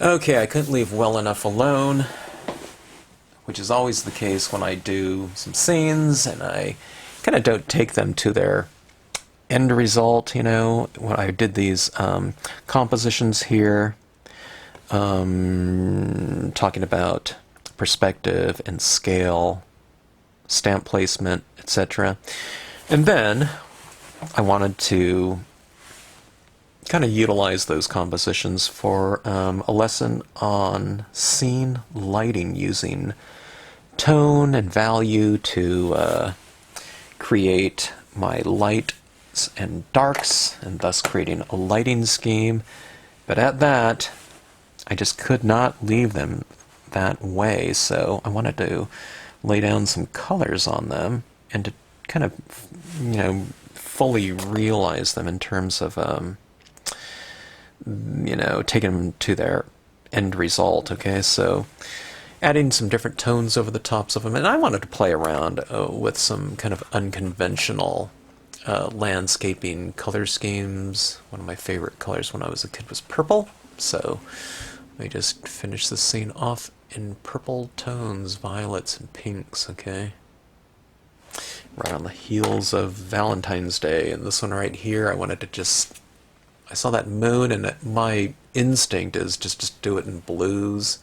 Okay, I couldn't leave well enough alone, which is always the case when I do some scenes and I kind of don't take them to their end result, you know. When I did these compositions here, talking about perspective and scale, stamp placement, etc. And then I wanted to kind of utilize those compositions for a lesson on scene lighting, using tone and value to create my lights and darks, and thus creating a lighting scheme. But at that, I just could not leave them that way, so I wanted to lay down some colors on them and to kind of, you know, fully realize them in terms of you know, taking them to their end result. Okay, so adding some different tones over the tops of them, and I wanted to play around with some kind of unconventional landscaping color schemes. One of my favorite colors when I was a kid was purple, so let me just finish this scene off in purple tones, violets and pinks. Okay, right on the heels of Valentine's Day, and this one right here, I wanted to just, I saw that moon, and my instinct is just do it in blues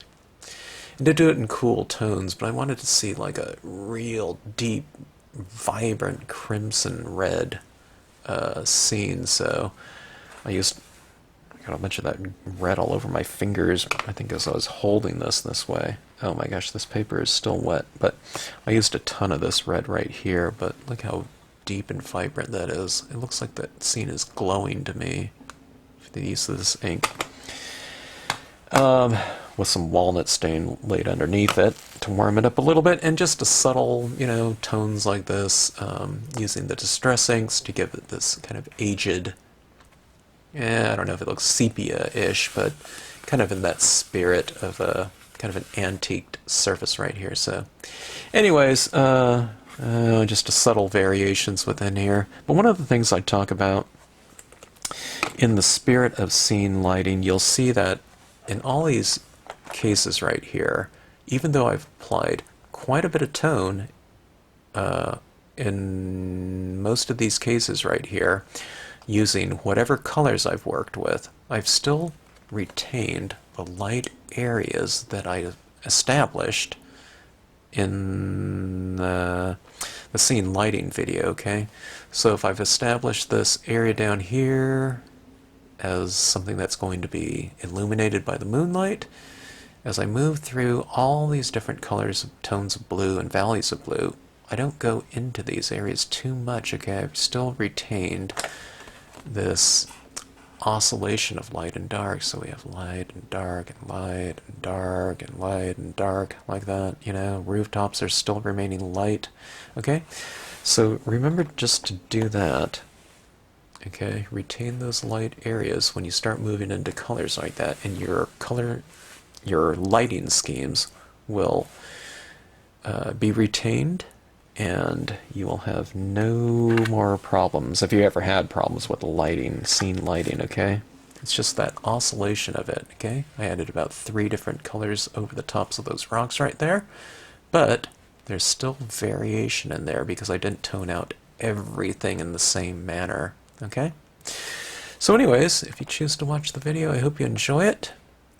and to do it in cool tones, but I wanted to see like a real deep, vibrant crimson red scene, so I got a bunch of that red all over my fingers, I think, as I was holding this way. Oh my gosh, this paper is still wet, but I used a ton of this red right here, but look how deep and vibrant that is. It looks like that scene is glowing to me with the use of this ink. With some walnut stain laid underneath it to warm it up a little bit, and just a subtle, you know, tones like this, using the distress inks to give it this kind of aged, I don't know if it looks sepia-ish, but kind of in that spirit of a kind of an antiqued surface right here. So anyways, just a subtle variations within here. But one of the things I talk about in the spirit of scene lighting, you'll see that in all these cases right here, even though I've applied quite a bit of tone in most of these cases right here, using whatever colors I've worked with, I've still retained the light areas that I established in the scene lighting video. Okay, so if I've established this area down here as something that's going to be illuminated by the moonlight, as I move through all these different colors, tones of blue and valleys of blue, I don't go into these areas too much. Okay, I've still retained this oscillation of light and dark, so we have light and dark and light and dark and light and dark, like that, you know. Rooftops are still remaining light. Okay, so remember just to do that. Okay, retain those light areas when you start moving into colors like that, and your lighting schemes will be retained, and you will have no more problems, if you ever had problems with the lighting, scene lighting. Okay, it's just that oscillation of it. Okay, I added about 3 different colors over the tops of those rocks right there, but there's still variation in there because I didn't tone out everything in the same manner. Okay, so anyways, if you choose to watch the video, I hope you enjoy it.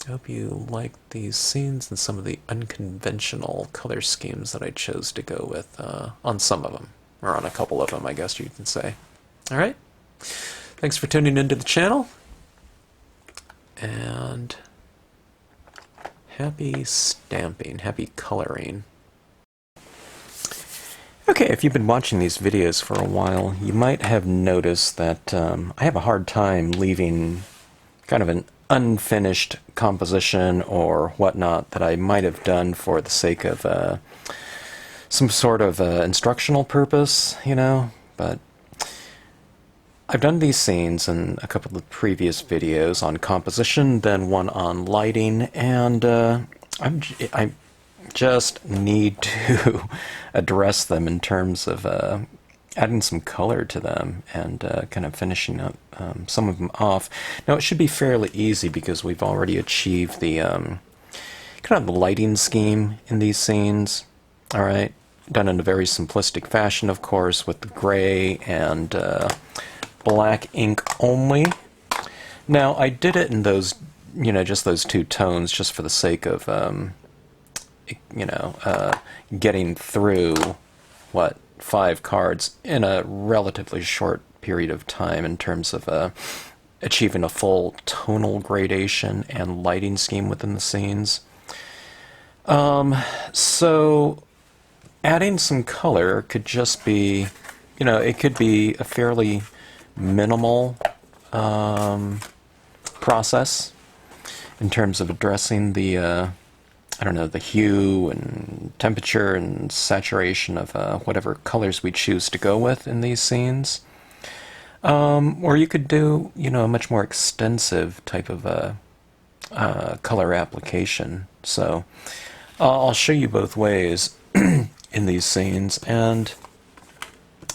I hope you like these scenes and some of the unconventional color schemes that I chose to go with on some of them, or on a couple of them, I guess you can say. Alright, thanks for tuning into the channel, and happy stamping, happy coloring. Okay, if you've been watching these videos for a while, you might have noticed that I have a hard time leaving kind of an unfinished composition or whatnot that I might have done for the sake of some sort of instructional purpose, you know. But I've done these scenes in a couple of previous videos on composition, then one on lighting, and I just need to address them in terms of adding some color to them and kind of finishing up some of them off. Now it should be fairly easy because we've already achieved the kind of the lighting scheme in these scenes. All right, done in a very simplistic fashion, of course, with the gray and black ink only. Now I did it in those, you know, just those two tones, just for the sake of, you know, getting through what, 5 cards in a relatively short period of time in terms of achieving a full tonal gradation and lighting scheme within the scenes. So adding some color could just be, you know, it could be a fairly minimal process in terms of addressing the I don't know, the hue and temperature and saturation of whatever colors we choose to go with in these scenes. Or you could do, you know, a much more extensive type of color application. So I'll show you both ways in these scenes. And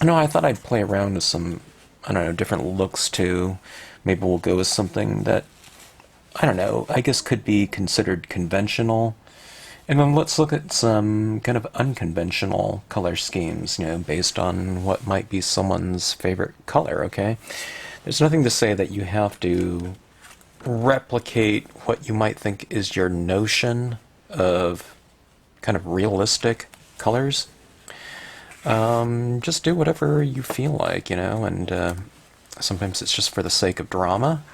you know, I thought I'd play around with some, I don't know, different looks too. Maybe we'll go with something that, I don't know, I guess could be considered conventional. And then let's look at some kind of unconventional color schemes, you know, based on what might be someone's favorite color, okay? There's nothing to say that you have to replicate what you might think is your notion of kind of realistic colors. Just do whatever you feel like, you know, and sometimes it's just for the sake of drama,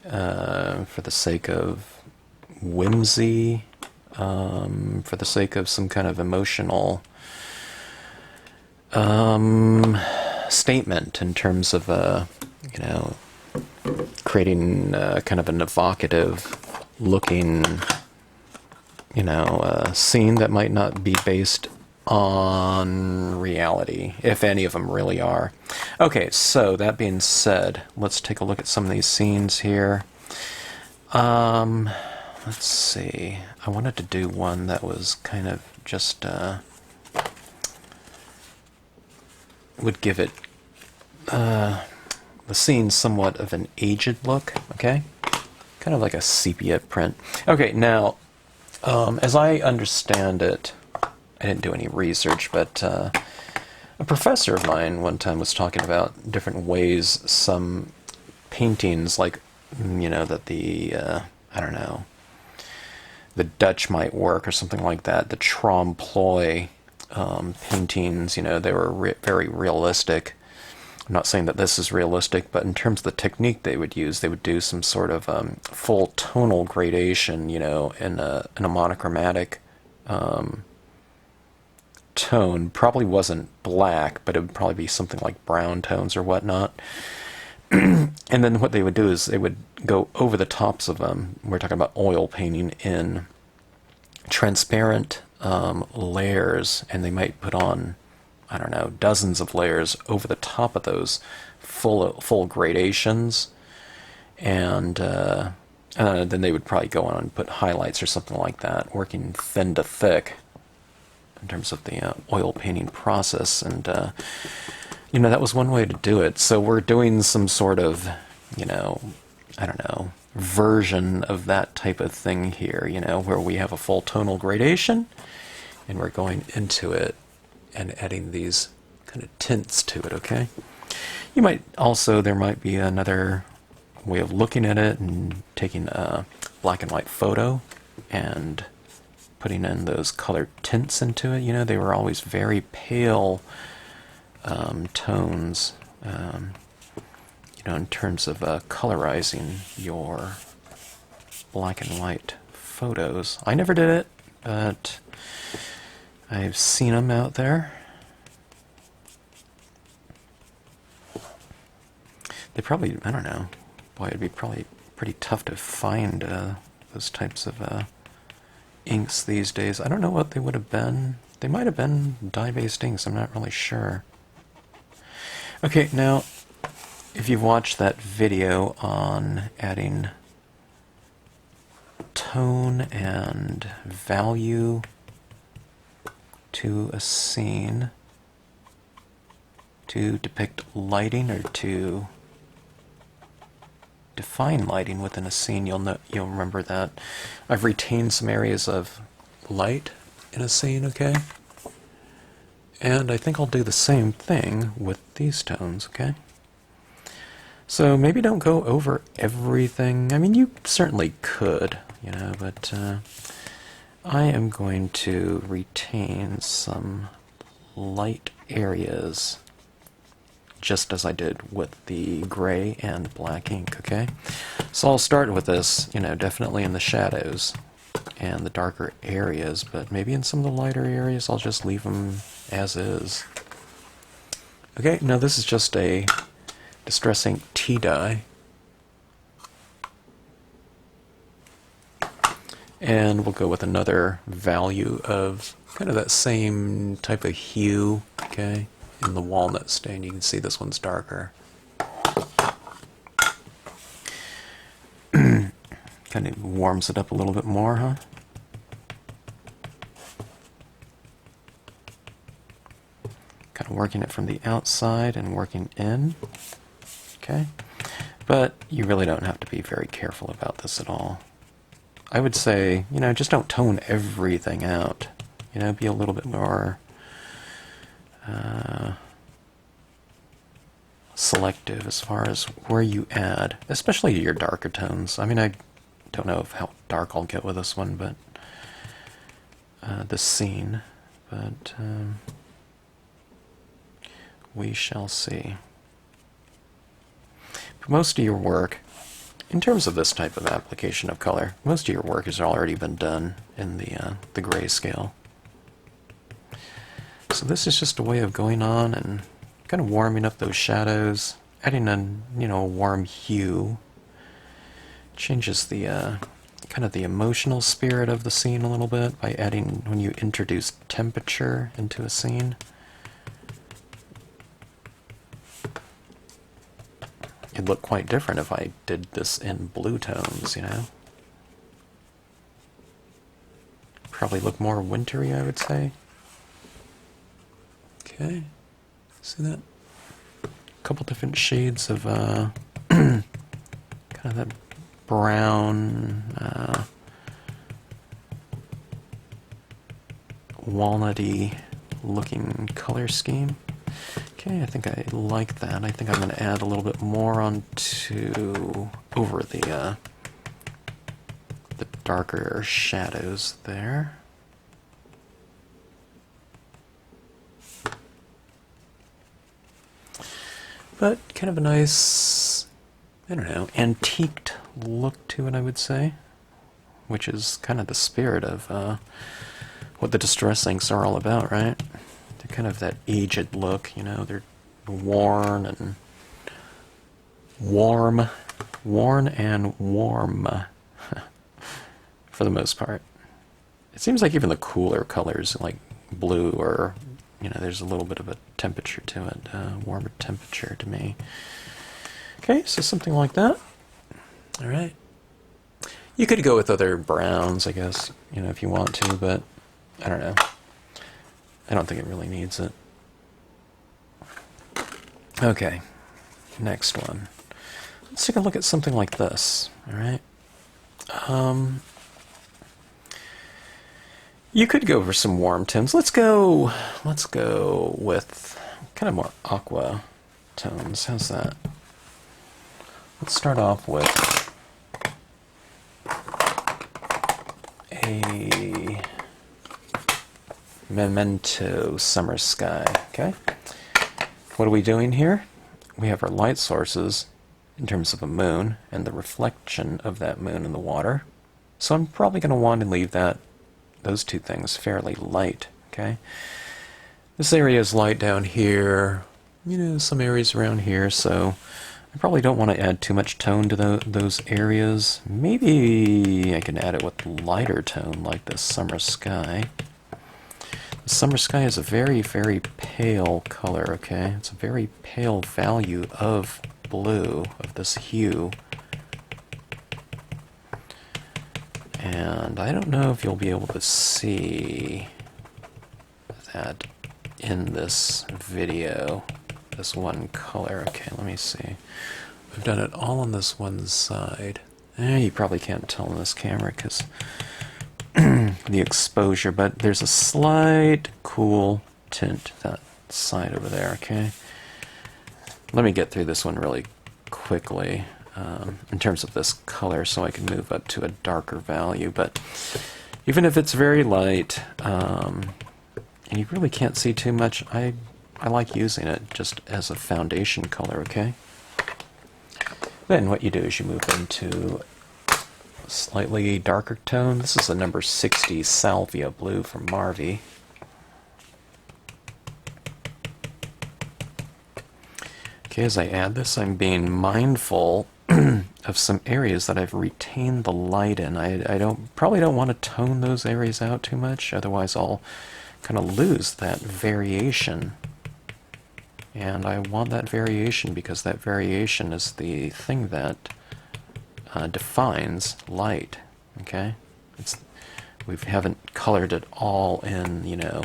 for the sake of whimsy, for the sake of some kind of emotional statement in terms of, you know, creating kind of an evocative looking, you know, scene that might not be based on reality, if any of them really are. Okay, so that being said, let's take a look at some of these scenes here. Let's see. I wanted to do one that was kind of just would give it the scene somewhat of an aged look, okay? Kind of like a sepia print. Okay, now, as I understand it, I didn't do any research, but a professor of mine one time was talking about different ways some paintings, like, you know, that the, I don't know, the Dutch might work or something like that, the trompe-l'oeil paintings, you know, they were very realistic. I'm not saying that this is realistic, but in terms of the technique they would use, they would do some sort of full tonal gradation, you know, in a monochromatic tone. Probably wasn't black, but it would probably be something like brown tones or whatnot. And then what they would do is they would go over the tops of them. We're talking about oil painting in transparent layers, and they might put on, I don't know, dozens of layers over the top of those full gradations, and then they would probably go on and put highlights or something like that, working thin to thick in terms of the oil painting process. And you know, that was one way to do it. So we're doing some sort of, you know, I don't know, version of that type of thing here, you know, where we have a full tonal gradation and we're going into it and adding these kind of tints to it, okay? You might also, there might be another way of looking at it and taking a black and white photo and putting in those colored tints into it. You know, they were always very pale tones, you know, in terms of colorizing your black and white photos. I never did it, but I've seen them out there. They probably, I don't know, boy, it'd be probably pretty tough to find those types of inks these days. I don't know what they would have been. They might have been dye-based inks, I'm not really sure. Okay, now, if you've watched that video on adding tone and value to a scene, to depict lighting or to define lighting within a scene. You'll remember that I've retained some areas of light in a scene, okay? And I think I'll do the same thing with these tones, okay? So maybe don't go over everything. I mean, you certainly could, you know, but I am going to retain some light areas, just as I did with the gray and black ink, okay? So I'll start with this, you know, definitely in the shadows and the darker areas, but maybe in some of the lighter areas I'll just leave them as is. Okay, now this is just a Distress Ink tea dye. And we'll go with another value of kind of that same type of hue, okay, in the walnut stain. You can see this one's darker. Kind of warms it up a little bit more, huh? Kind of working it from the outside and working in, okay? But you really don't have to be very careful about this at all. I would say, you know, just don't tone everything out. You know, be a little bit more selective as far as where you add, especially your darker tones. I mean, I don't know how dark I'll get with this one, but this scene, but we shall see. But most of your work, in terms of this type of application of color, most of your work has already been done in the grayscale. So this is just a way of going on and kind of warming up those shadows, adding a, you know, a warm hue. Changes the kind of the emotional spirit of the scene a little bit by adding, when you introduce temperature into a scene. It'd look quite different if I did this in blue tones, you know. Probably look more wintry, I would say. Okay, see that? A couple different shades of kind of that brown, walnutty looking color scheme. Okay, I think I like that. I think I'm going to add a little bit more over the darker shadows there. But kind of a nice, I don't know, antiqued look to it, I would say, which is kind of the spirit of what the Distress Inks are all about, right? They're kind of that aged look, you know, they're worn and warm for the most part. It seems like even the cooler colors, like blue, or, you know, there's a little bit of a temperature to it, warmer temperature to me. Okay, so something like that. All right. You could go with other browns, I guess, you know, if you want to, but I don't know. I don't think it really needs it. Okay, next one. Let's take a look at something like this, all right? You could go for some warm tones. Let's go with kind of more aqua tones. How's that? Let's start off with a Memento Summer Sky, okay? What are we doing here? We have our light sources in terms of a moon and the reflection of that moon in the water. So I'm probably going to want to leave those two things fairly light, okay? This area is light down here, you know, some areas around here, so I probably don't want to add too much tone to those areas. Maybe I can add it with lighter tone like the Summer Sky. The Summer Sky is a very, very pale color, okay? It's a very pale value of blue, of this hue. And I don't know if you'll be able to see that in this video this one color. Okay, let me see. I've done it all on this one side. You probably can't tell in this camera because the exposure, but there's a slight cool tint that side over there, okay? Let me get through this one really quickly in terms of this color so I can move up to a darker value, but even if it's very light and you really can't see too much, I like using it just as a foundation color, okay? Then what you do is you move into a slightly darker tone. This is the number 60 Salvia Blue from Marvy. Okay, as I add this, I'm being mindful of some areas that I've retained the light in. I probably don't want to tone those areas out too much, otherwise I'll kind of lose that variation. And I want that variation because that variation is the thing that defines light. Okay, we haven't colored it all in, you know,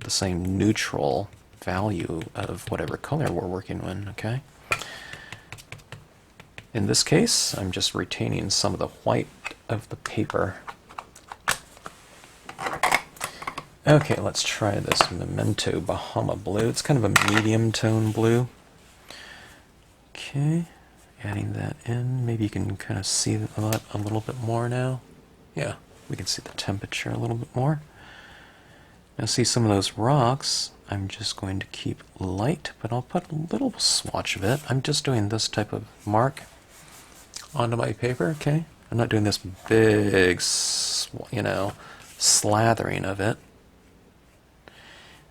the same neutral value of whatever color we're working on. Okay. In this case, I'm just retaining some of the white of the paper. Okay, let's try this Memento Bahama Blue. It's kind of a medium tone blue. Okay, adding that in. Maybe you can kind of see that a little bit more now. Yeah, we can see the temperature a little bit more. Now see some of those rocks. I'm just going to keep light, but I'll put a little swatch of it. I'm just doing this type of mark onto my paper, okay? I'm not doing this big, you know, slathering of it.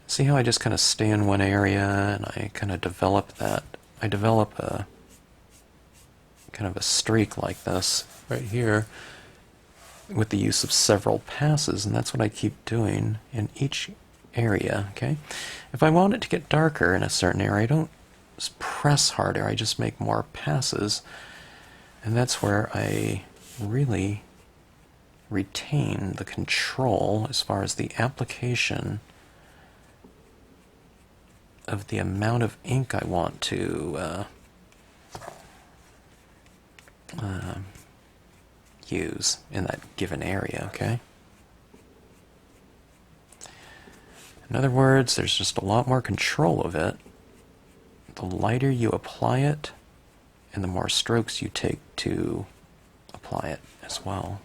See how I just kind of stay in one area and I kind of develop that. I develop a kind of a streak like this right here with the use of several passes, and that's what I keep doing in each area, okay? If I want it to get darker in a certain area, I don't press harder, I just make more passes, and that's where I really retain the control as far as the application of the amount of ink I want to use in that given area, okay? In other words, there's just a lot more control of it. The lighter you apply it, and the more strokes you take to apply it as well.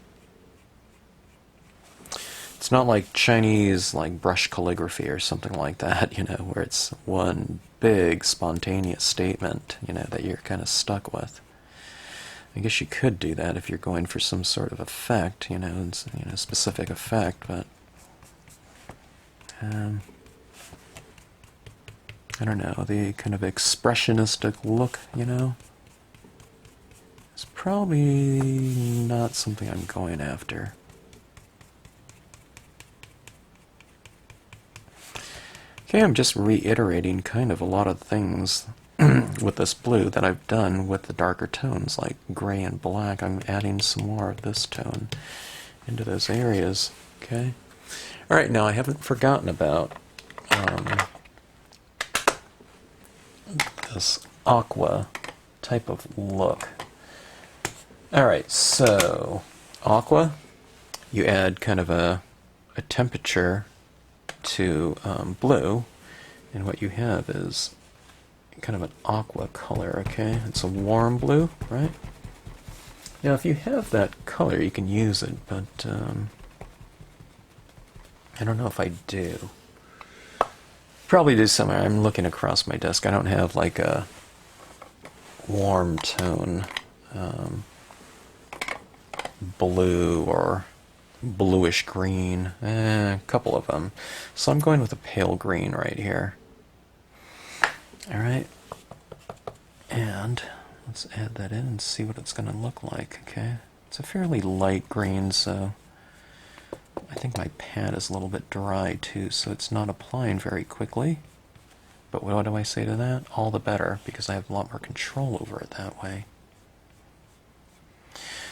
It's not like Chinese, like brush calligraphy or something like that, you know, where it's one big spontaneous statement, you know, that you're kind of stuck with. I guess you could do that if you're going for some sort of effect, you know, specific effect, but I don't know, the kind of expressionistic look, you know, is probably not something I'm going after. Okay, I'm just reiterating kind of a lot of things with this blue that I've done with the darker tones like gray and black. I'm adding some more of this tone into those areas, okay? Alright, now I haven't forgotten about this aqua type of look. Alright, so aqua, you add kind of a temperature to blue, and what you have is kind of an aqua color, okay? It's a warm blue, right? Now if you have that color you can use it, but I don't know if I do. Probably do somewhere. I'm looking across my desk. I don't have like a warm tone blue or bluish green, a couple of them. So I'm going with a pale green right here. Alright, and let's add that in and see what it's going to look like, okay? It's a fairly light green, so I think my pad is a little bit dry too, so it's not applying very quickly. But what do I say to that? All the better, because I have a lot more control over it that way.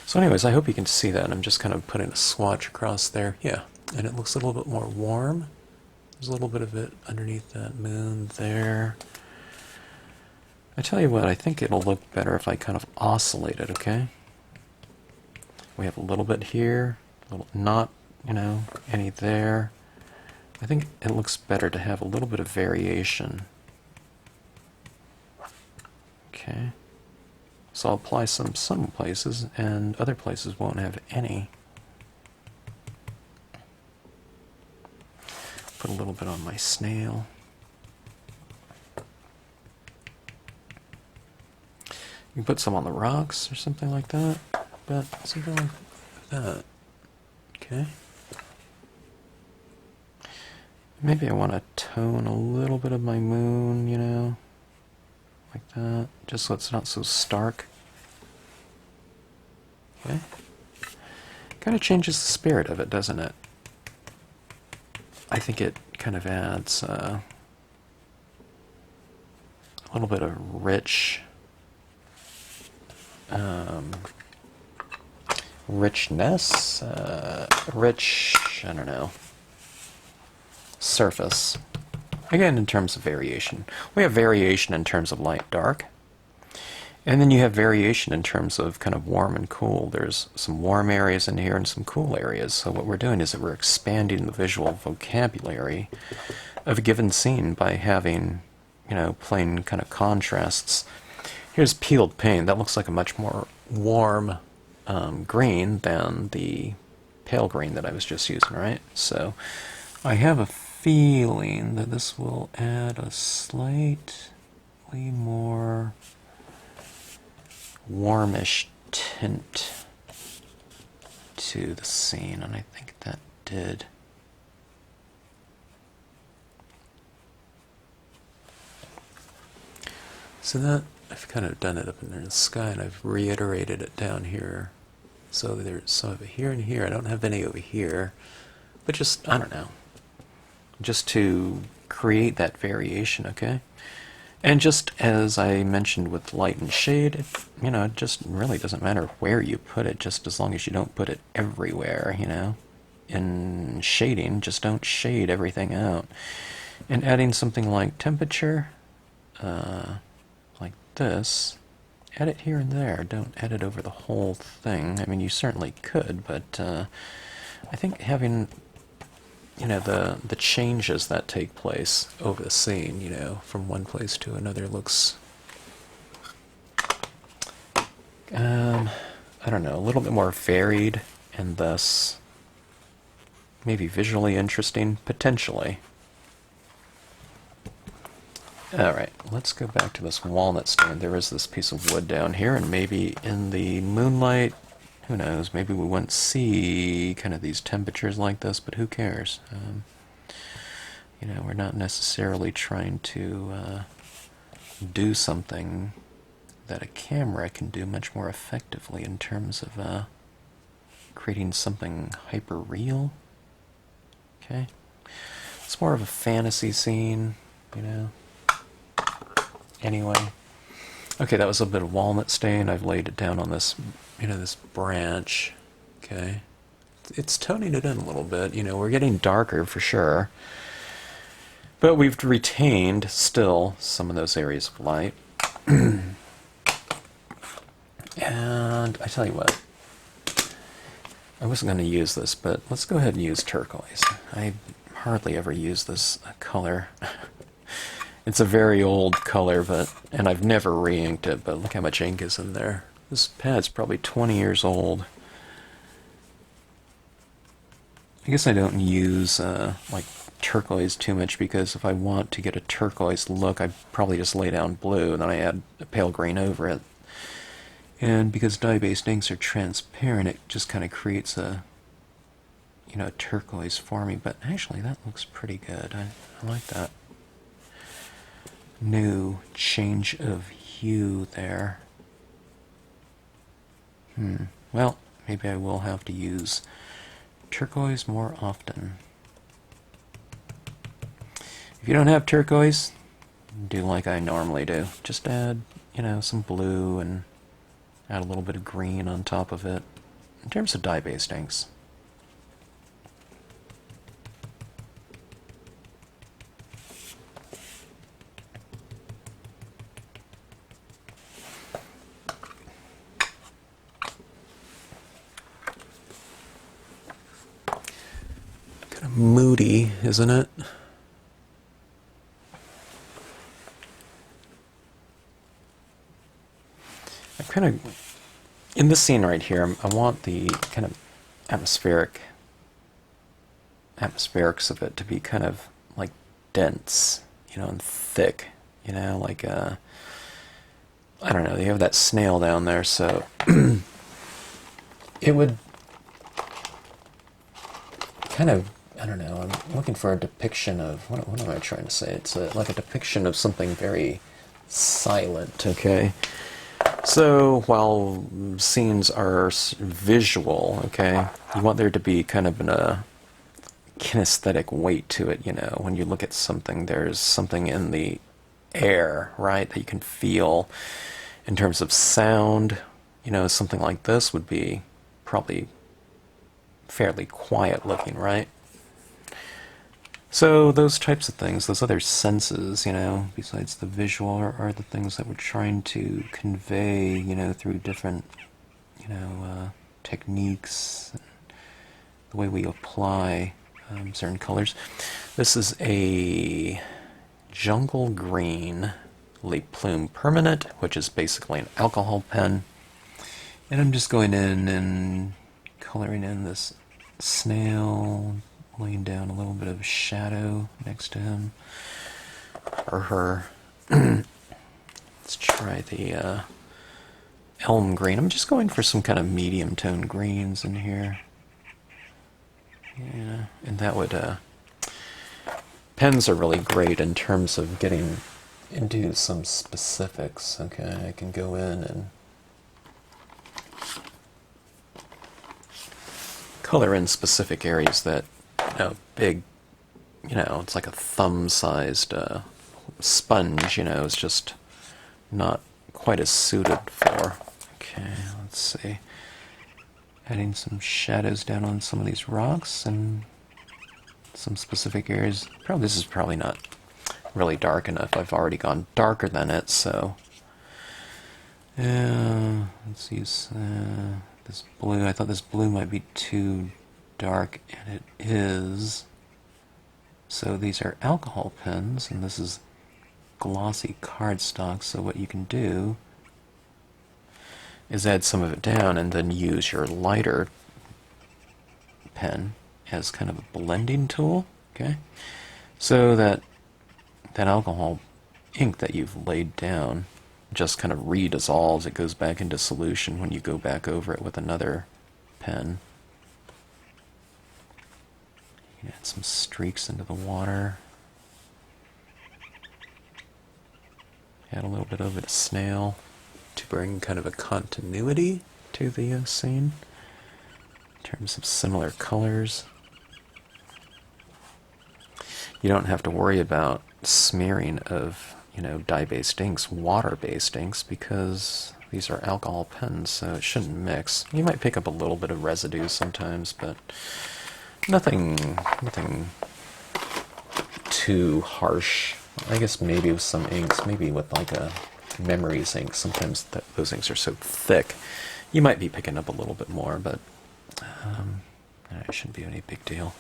So anyways, I hope you can see that. I'm just kind of putting a swatch across there. Yeah, and it looks a little bit more warm. There's a little bit of it underneath that moon there. I tell you what, I think it'll look better if I kind of oscillate it, okay? We have a little bit here, a little, not, you know, any there. I think it looks better to have a little bit of variation. Okay. So I'll apply some places, and other places won't have any. Put a little bit on my snail. You can put some on the rocks or something like that, but something like that. Okay. Maybe I want to tone a little bit of my moon, you know, like that, just so it's not so stark. Okay. Kind of changes the spirit of it, doesn't it? I think it kind of adds a little bit of richness, I don't know, surface. Again, in terms of variation. We have variation in terms of light, dark. And then you have variation in terms of kind of warm and cool. There's some warm areas in here and some cool areas. So what we're doing is that we're expanding the visual vocabulary of a given scene by having, you know, plain kind of contrasts. Here's peeled paint. That looks like a much more warm green than the pale green that I was just using, right? So I have a feeling that this will add a slightly more warmish tint to the scene, and I think that did. So that, I've kind of done it up in the sky, and I've reiterated it down here. So there's some of it here and here. I don't have any over here, but just, I don't know, just to create that variation, okay? And just as I mentioned with light and shade, it just really doesn't matter where you put it, just as long as you don't put it everywhere, you know. In shading, just don't shade everything out. And adding something like temperature, like this, add it here and there. Don't add it over the whole thing. I mean, you certainly could, but I think having the changes that take place over the scene, from one place to another looks, I don't know, a little bit more varied and thus maybe visually interesting, potentially. Alright, let's go back to this walnut stand. There is this piece of wood down here, and maybe in the moonlight, who knows, maybe we wouldn't see kind of these temperatures like this, but who cares? We're not necessarily trying to do something that a camera can do much more effectively in terms of creating something hyper-real. Okay? It's more of a fantasy scene, Anyway. Okay, that was a bit of walnut stain. I've laid it down on this, this branch. Okay. It's toning it in a little bit. We're getting darker for sure. But we've retained still some of those areas of light. And I tell you what, I wasn't going to use this, but let's go ahead and use turquoise. I hardly ever use this color. It's a very old color, and I've never re-inked it, but look how much ink is in there. This pad's probably 20 years old. I guess I don't use like turquoise too much, because if I want to get a turquoise look, I probably just lay down blue and then I add a pale green over it. And because dye-based inks are transparent, it just kind of creates a turquoise for me. But actually, that looks pretty good. I like that new change of hue there. Well, maybe I will have to use turquoise more often. If you don't have turquoise, do like I normally do. Just add, some blue and add a little bit of green on top of it. In terms of dye-based inks, Kind of moody, isn't it? I kind of, in this scene right here, I want the kind of atmospherics of it to be kind of like dense, you know, and thick, you know, like I don't know, you have that snail down there, so it would kind of, I don't know, I'm looking for a depiction of, what am I trying to say? It's like a depiction of something very silent, okay? So while scenes are visual, okay, you want there to be kind of a kinesthetic weight to it, you know. When you look at something, there's something in the air, right, that you can feel. In terms of sound, you know, something like this would be probably fairly quiet looking, right? So those types of things, those other senses, you know, besides the visual, are the things that we're trying to convey, you know, through different, you know, techniques, and the way we apply certain colors. This is a jungle green Plume Permanent, which is basically an alcohol pen. And I'm just going in and coloring in this snail, laying down a little bit of shadow next to him, or her. Let's try the elm green. I'm just going for some kind of medium tone greens in here. Yeah, and that would, pens are really great in terms of getting into some specifics. Okay, I can go in and color in specific areas that, you know, big, you know, it's like a thumb-sized sponge, you know, is just not quite as suited for. Okay, let's see. Adding some shadows down on some of these rocks and some specific areas. Probably this is probably not really dark enough. I've already gone darker than it, so let's use this blue. I thought this blue might be too dark, and it is. So these are alcohol pens, and this is glossy cardstock. So what you can do is add some of it down and then use your lighter pen as kind of a blending tool, okay? So that alcohol ink that you've laid down just kind of redissolves. It goes back into solution when you go back over it with another pen. You can add some streaks into the water. Add a little bit of a snail to bring kind of a continuity to the scene in terms of similar colors. You don't have to worry about smearing of, you know, dye-based inks, water-based inks, because these are alcohol pens, so it shouldn't mix. You might pick up a little bit of residue sometimes, but nothing too harsh. I guess maybe with some inks, maybe with like a Memories ink, sometimes those inks are so thick, you might be picking up a little bit more, but it shouldn't be any big deal.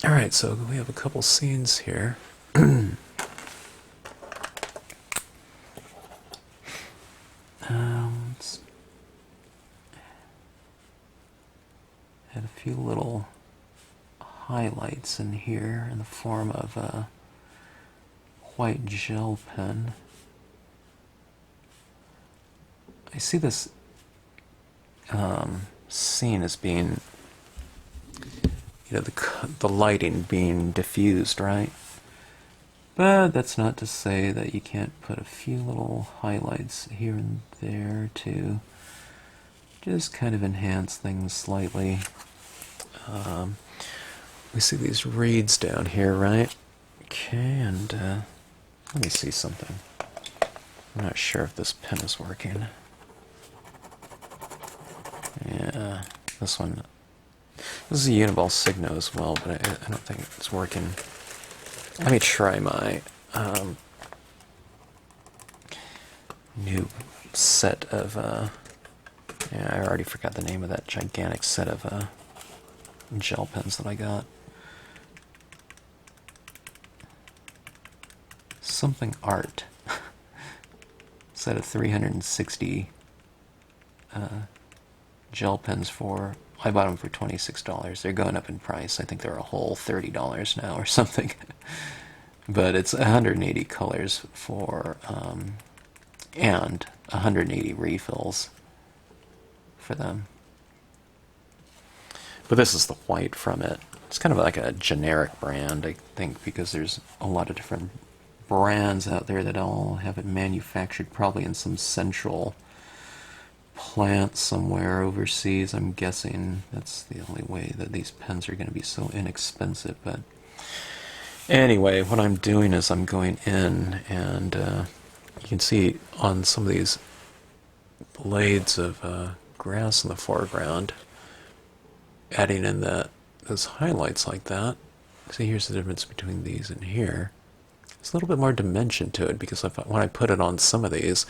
Alright, so we have a couple scenes here. Let's add a few little highlights in here in the form of a white gel pen. I see this scene as being, you know, the lighting being diffused, right? But that's not to say that you can't put a few little highlights here and there to just kind of enhance things slightly. We see these reeds down here, right? Okay, and let me see something. I'm not sure if this pen is working. Yeah, this one. This is a Uniball Signo as well, but I don't think it's working. Let me try my new set of, yeah, I already forgot the name of that gigantic set of gel pens that I got. Something Art. Set of 360 gel pens for, I bought them for $26. They're going up in price. I think they're a whole $30 now or something. But it's 180 colors for, and 180 refills for them. But this is the white from it. It's kind of like a generic brand, I think, because there's a lot of different brands out there that all have it manufactured probably in some central plant somewhere overseas. I'm guessing that's the only way that these pens are going to be so inexpensive. But anyway, what I'm doing is I'm going in, and you can see on some of these blades of grass in the foreground, adding in those highlights like that. See, here's the difference between these and here. There's a little bit more dimension to it, because when I put it on some of these,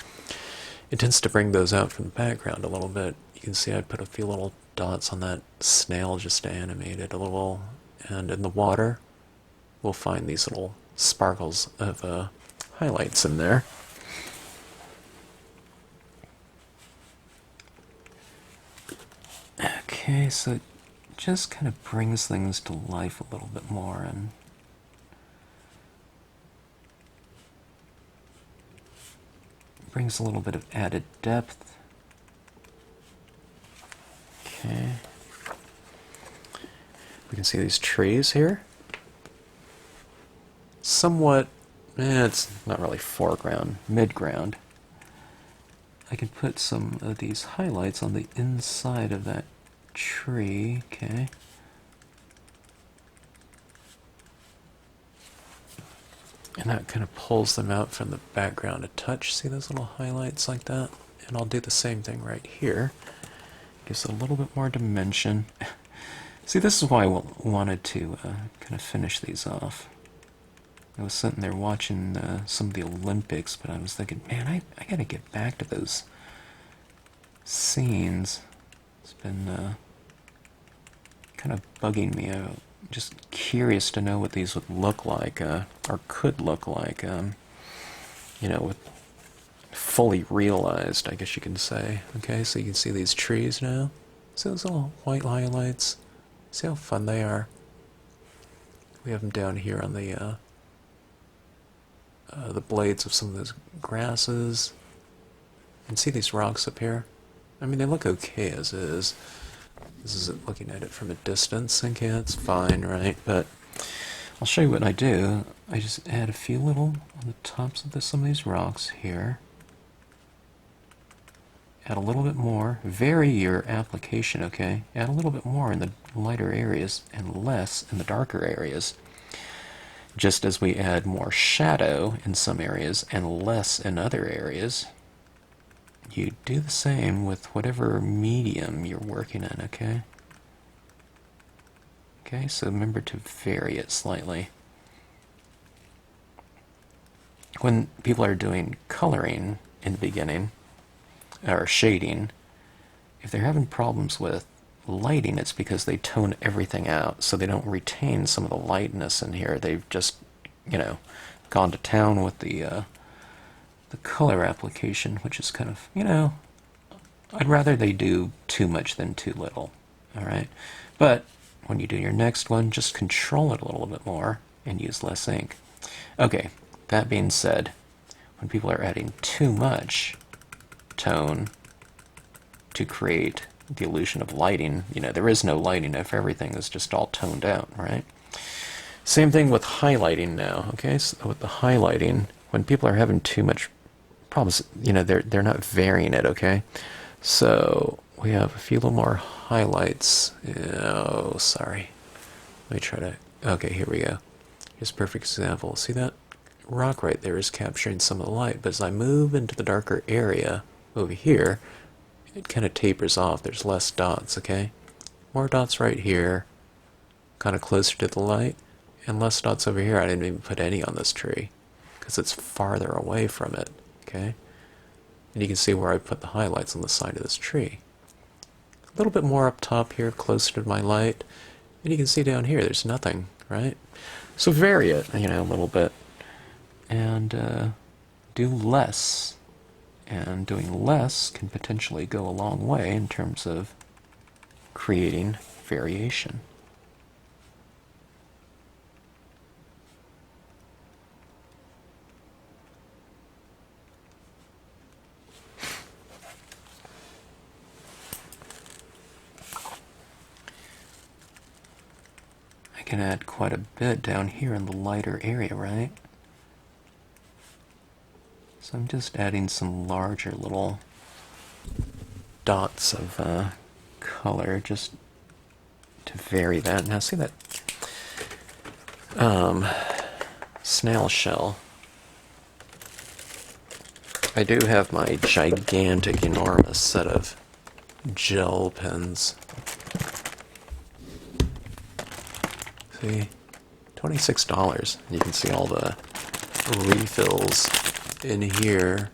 it tends to bring those out from the background a little bit. You can see I put a few little dots on that snail just to animate it a little, and in the water we'll find these little sparkles of highlights in there. Okay, so it just kind of brings things to life a little bit more, and brings a little bit of added depth. Okay. We can see these trees here. Somewhat, it's not really foreground, midground. I can put some of these highlights on the inside of that tree, okay. And that kind of pulls them out from the background a touch. See those little highlights like that? And I'll do the same thing right here. Gives it a little bit more dimension. See, this is why I wanted to kind of finish these off. I was sitting there watching some of the Olympics, but I was thinking, man, I gotta get back to those scenes. It's been kind of bugging me out. Just curious to know what these would look like, or could look like, you know, with fully realized, I guess you can say. Okay, so you can see these trees now. See those little white highlights? See how fun they are? We have them down here on the blades of some of those grasses. And see these rocks up here? I mean, they look okay as is. This is looking at it from a distance. Okay, that's fine, right? But I'll show you what I do. I just add a few little on the tops of some of these rocks here. Add a little bit more. Vary your application, okay? Add a little bit more in the lighter areas and less in the darker areas. Just as we add more shadow in some areas and less in other areas, you do the same with whatever medium you're working in, okay? Okay, so remember to vary it slightly. When people are doing coloring in the beginning, or shading, if they're having problems with lighting, it's because they tone everything out, so they don't retain some of the lightness in here. They've just, you know, gone to town with the color application, which is kind of, you know, I'd rather they do too much than too little, alright? But when you do your next one, just control it a little bit more and use less ink. Okay, that being said, when people are adding too much tone to create the illusion of lighting, you know, there is no lighting if everything is just all toned out, right? Same thing with highlighting now, okay? So with the highlighting, when people are having too much problems, you know, they're not varying it, okay? So we have a few little more highlights. Oh, sorry. Let me try to, okay, here we go. Here's a perfect example. See that rock right there is capturing some of the light, but as I move into the darker area over here, it kind of tapers off. There's less dots, okay? More dots right here, kind of closer to the light, and less dots over here. I didn't even put any on this tree because it's farther away from it, okay? And you can see where I put the highlights on the side of this tree. A little bit more up top here, closer to my light, And you can see down here, there's nothing, right? So vary it, you know, a little bit. And do less. And doing less can potentially go a long way in terms of creating variation. I can add quite a bit down here in the lighter area, right? So I'm just adding some larger little dots of color just to vary that. Now see that snail shell? I do have my gigantic, enormous set of gel pens. See, $26. You can see all the refills in here.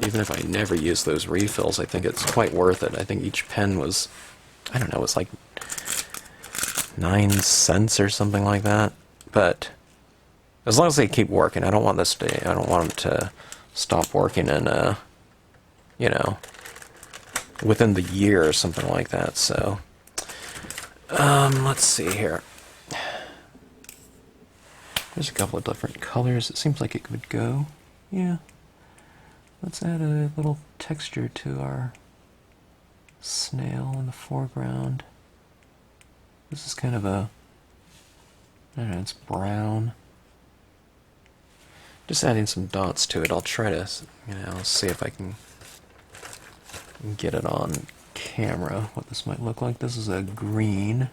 Even if I never use those refills, I think it's quite worth it. I think each pen was, I don't know, it's like 9 cents or something like that. But as long as they keep working, I don't want it to stop working in you know, within the year or something like that. So let's see here. There's a couple of different colors. It seems like it could go. Yeah. Let's add a little texture to our snail in the foreground. This is kind of a, I don't know, it's brown. Just adding some dots to it. I'll try to, you know, see if I can get it on camera, what this might look like. This is a green.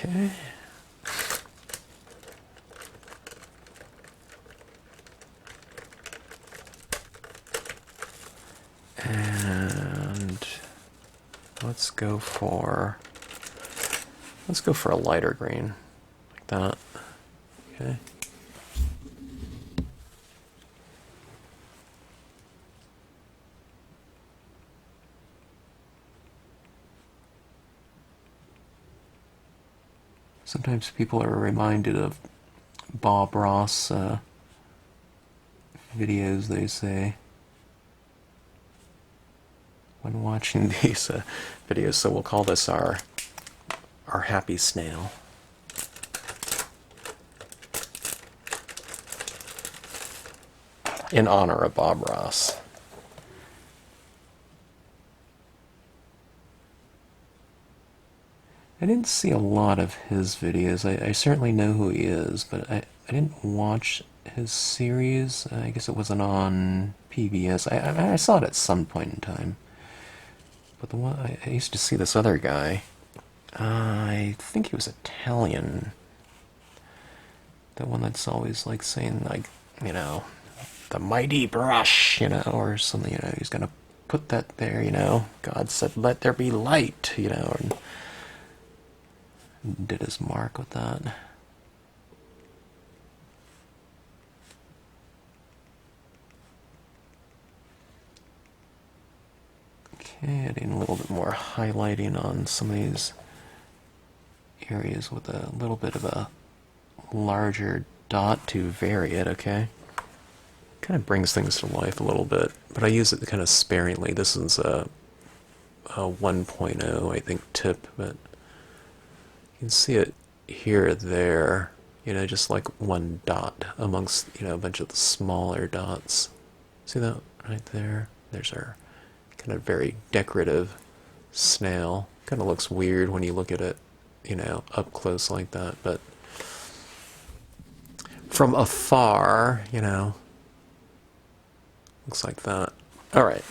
Okay. And let's go for a lighter green, like that. Okay. Sometimes people are reminded of Bob Ross videos, they say, when watching these videos. So we'll call this our happy snail. In honor of Bob Ross. I didn't see a lot of his videos. I certainly know who he is, but I didn't watch his series. I guess it wasn't on PBS. I saw it at some point in time. But the one I used to see this other guy. I think he was Italian. The one that's always like saying, like, you know, the mighty brush, you know, or something, you know, he's gonna put that there, you know. God said, let there be light, you know, and did his mark with that. Okay, adding a little bit more highlighting on some of these areas with a little bit of a larger dot to vary it, okay? Kind of brings things to life a little bit, but I use it kind of sparingly. This is a 1.0, I think, tip, but you can see it here or there, you know, just like one dot amongst, you know, a bunch of the smaller dots. See that right there? There's our kind of very decorative snail. Kind of looks weird when you look at it, you know, up close like that, but from afar, you know, looks like that. All right.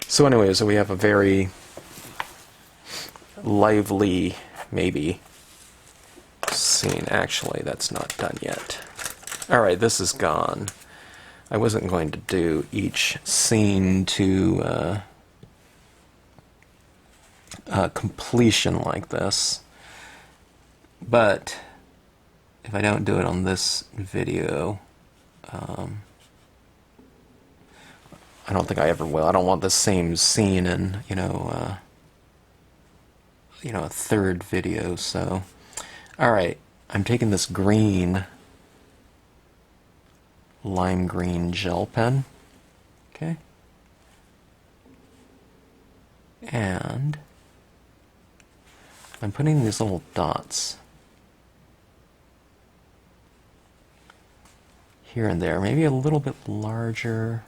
So anyways, we have a very lively, maybe, scene. Actually, that's not done yet. All right, this is gone. I wasn't going to do each scene to completion like this, But if I don't do it on this video, I don't think I ever will. I don't want the same scene in, a third video. So, all right, I'm taking this green, lime green gel pen, okay, and I'm putting these little dots here and there, maybe a little bit larger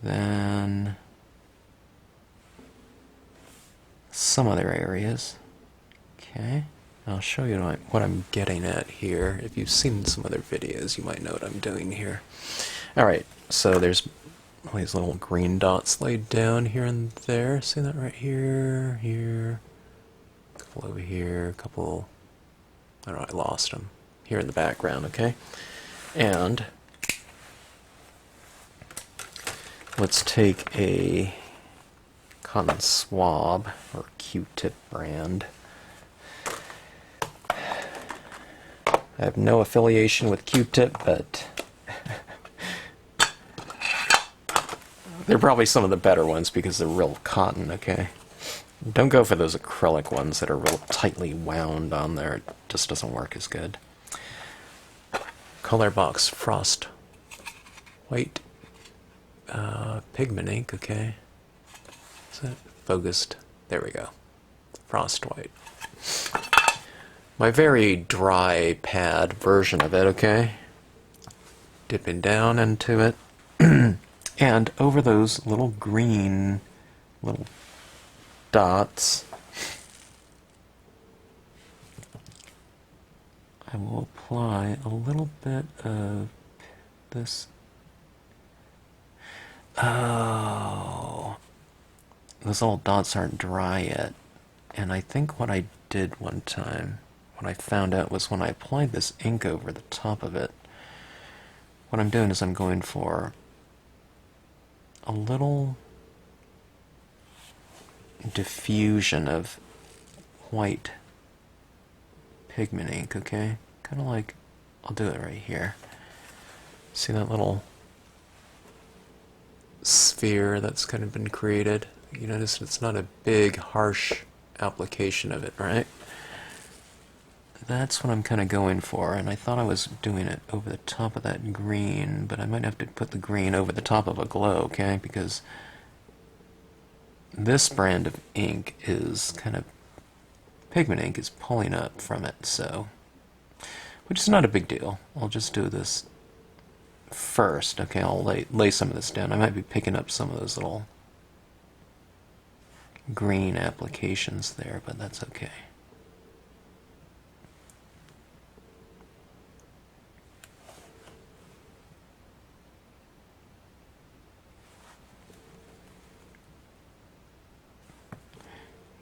than some other areas. Okay, I'll show you what I'm getting at here. If you've seen some other videos, you might know what I'm doing here. Alright, so there's all these little green dots laid down here and there. See that right here, here, a couple over here, a couple, I don't know, I lost them. Here in the background, okay? And let's take a cotton swab or Q-tip brand. I have no affiliation with Q-tip, but they're probably some of the better ones because they're real cotton, okay? Don't go for those acrylic ones that are real tightly wound on there. It just doesn't work as good. Color Box Frost White pigment ink, okay? Is that focused? There we go. Frost White. My very dry pad version of it, okay? Dipping down into it. And over those little green little dots, I will apply a little bit of this. Oh, those little dots aren't dry yet. And I think what I did one time, what I found out was when I applied this ink over the top of it, what I'm doing is I'm going for a little diffusion of white pigment ink, okay? Kind of like, I'll do it right here. See that little sphere that's kind of been created? You notice it's not a big, harsh application of it, right? That's what I'm kind of going for, and I thought I was doing it over the top of that green, but I might have to put the green over the top of a glow, okay? Because this brand of ink is kind of, pigment ink is pulling up from it, so, which is not a big deal. I'll just do this first, okay? I'll lay some of this down. I might be picking up some of those little green applications there, but that's okay.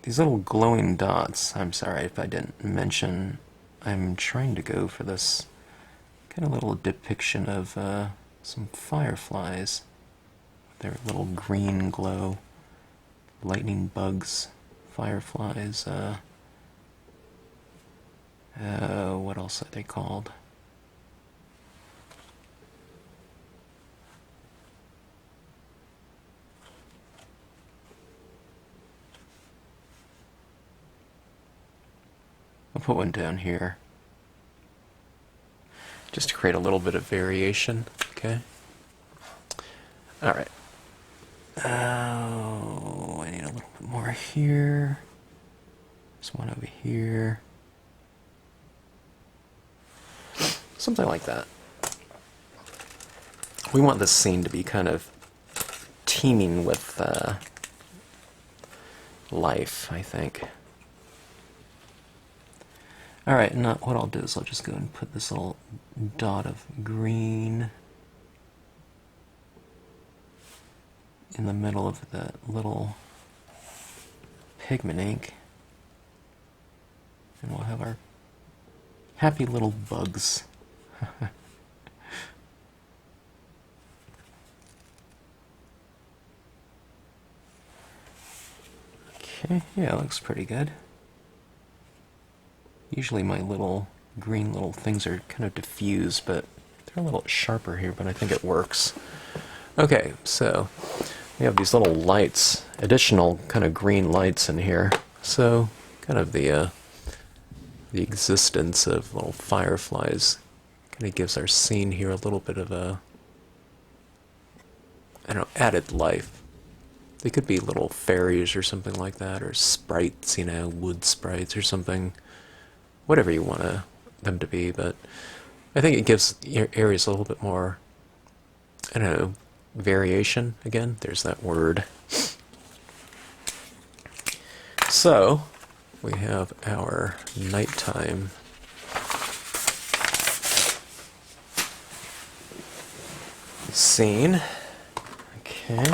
These little glowing dots, I'm sorry if I didn't mention, I'm trying to go for this kind of little depiction of some fireflies. Their little green glow, lightning bugs, fireflies, what else are they called? I'll put one down here, just to create a little bit of variation, okay? Alright. Oh, I need a little bit more here. There's one over here. Something like that. We want this scene to be kind of teeming with life, I think. Alright, and what I'll do is I'll just go and put this little dot of green in the middle of the little pigment ink, and we'll have our happy little bugs. Okay, yeah, it looks pretty good. Usually my little green little things are kind of diffused, but they're a little sharper here, but I think it works. Okay, so we have these little lights, additional kind of green lights in here. So kind of the existence of little fireflies kind of gives our scene here a little bit of a, I don't know, added life. They could be little fairies or something like that, or sprites, you know, wood sprites or something. Whatever you want them to be, but I think it gives areas a little bit more, I don't know, variation. Again, there's that word. So, we have our nighttime scene. Okay.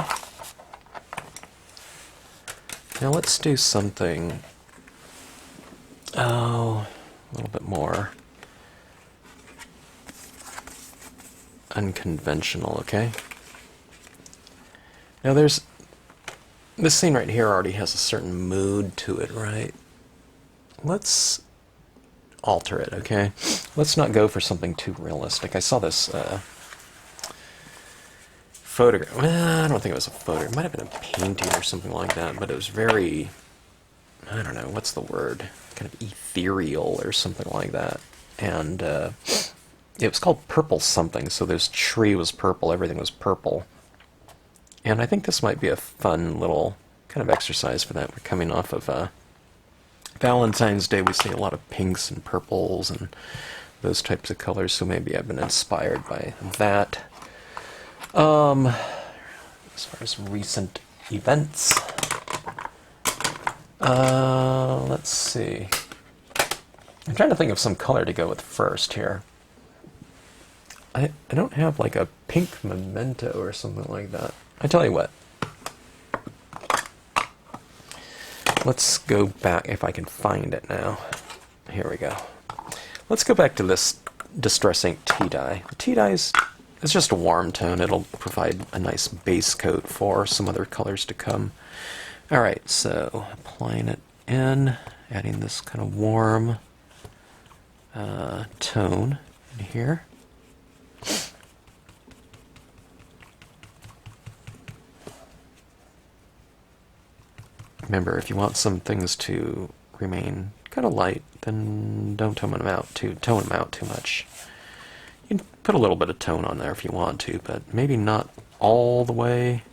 Now let's do something, a little bit more unconventional, okay? Now this scene right here already has a certain mood to it, right? Let's alter it, okay? Let's not go for something too realistic. I saw this photograph. Well, I don't think it was a photo. It might have been a painting or something like that, but it was very, I don't know, what's the word? Kind of ethereal or something like that. And it was called Purple Something, so this tree was purple, everything was purple. And I think this might be a fun little kind of exercise for that. We're coming off of Valentine's Day. We see a lot of pinks and purples and those types of colors, so maybe I've been inspired by that. As far as recent events, let's see. I'm trying to think of some color to go with first here. I don't have like a pink Memento or something like that. I tell you what. Let's go back, if I can find it now. Here we go. Let's go back to this Distress Ink tea dye. The tea dye is just a warm tone. It'll provide a nice base coat for some other colors to come. Alright, so applying it in, adding this kind of warm tone in here. Remember, if you want some things to remain kind of light, then don't tone them out too much. You can put a little bit of tone on there if you want to, but maybe not all the way,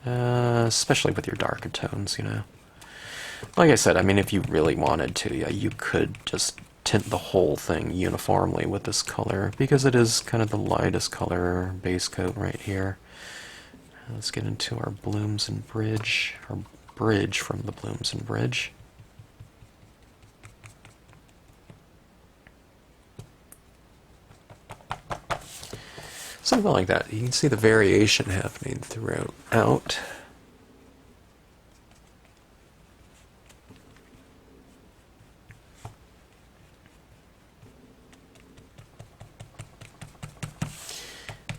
especially with your darker tones, you know. Like I said, I mean, if you really wanted to, yeah, you could just tint the whole thing uniformly with this color, because it is kind of the lightest color base coat right here. Let's get into our Blooms and Bridge, or Bridge from the Blooms and Bridge. Something like that. You can see the variation happening throughout.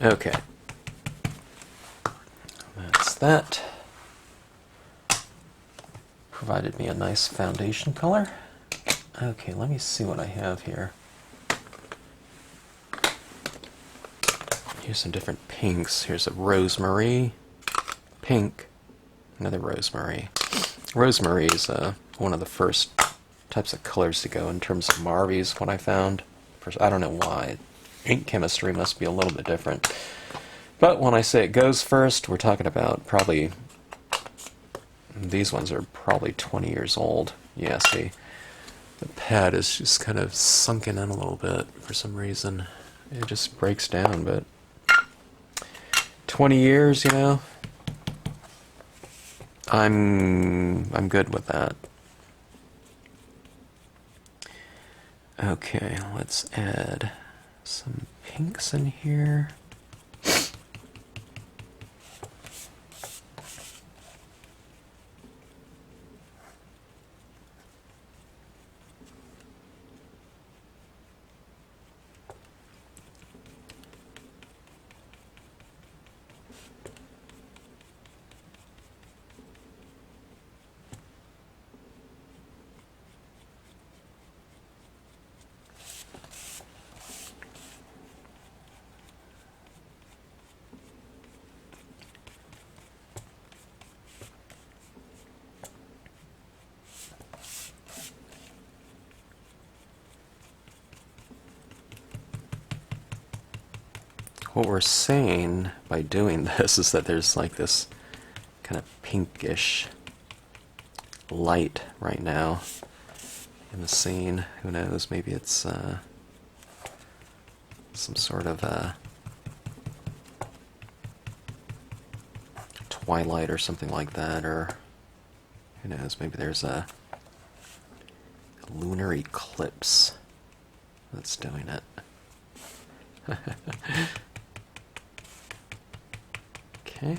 Okay. That's that. Provided me a nice foundation color. Okay, let me see what I have here. Here's some different pinks. Here's a rosemary, pink, another rosemary. Rosemary is one of the first types of colors to go in terms of Marvy's, what I found. I don't know why. Ink chemistry must be a little bit different. But when I say it goes first, we're talking about probably, these ones are probably 20 years old. Yeah, see, the pad is just kind of sunken in a little bit for some reason. It just breaks down, but 20 years, you know, I'm good with that. Okay, let's add some pinks in here. what we're saying by doing this is that there's like this kind of pinkish light right now in the scene. Who knows, maybe it's some sort of twilight or something like that, or who knows, maybe there's a lunar eclipse that's doing it. Okay.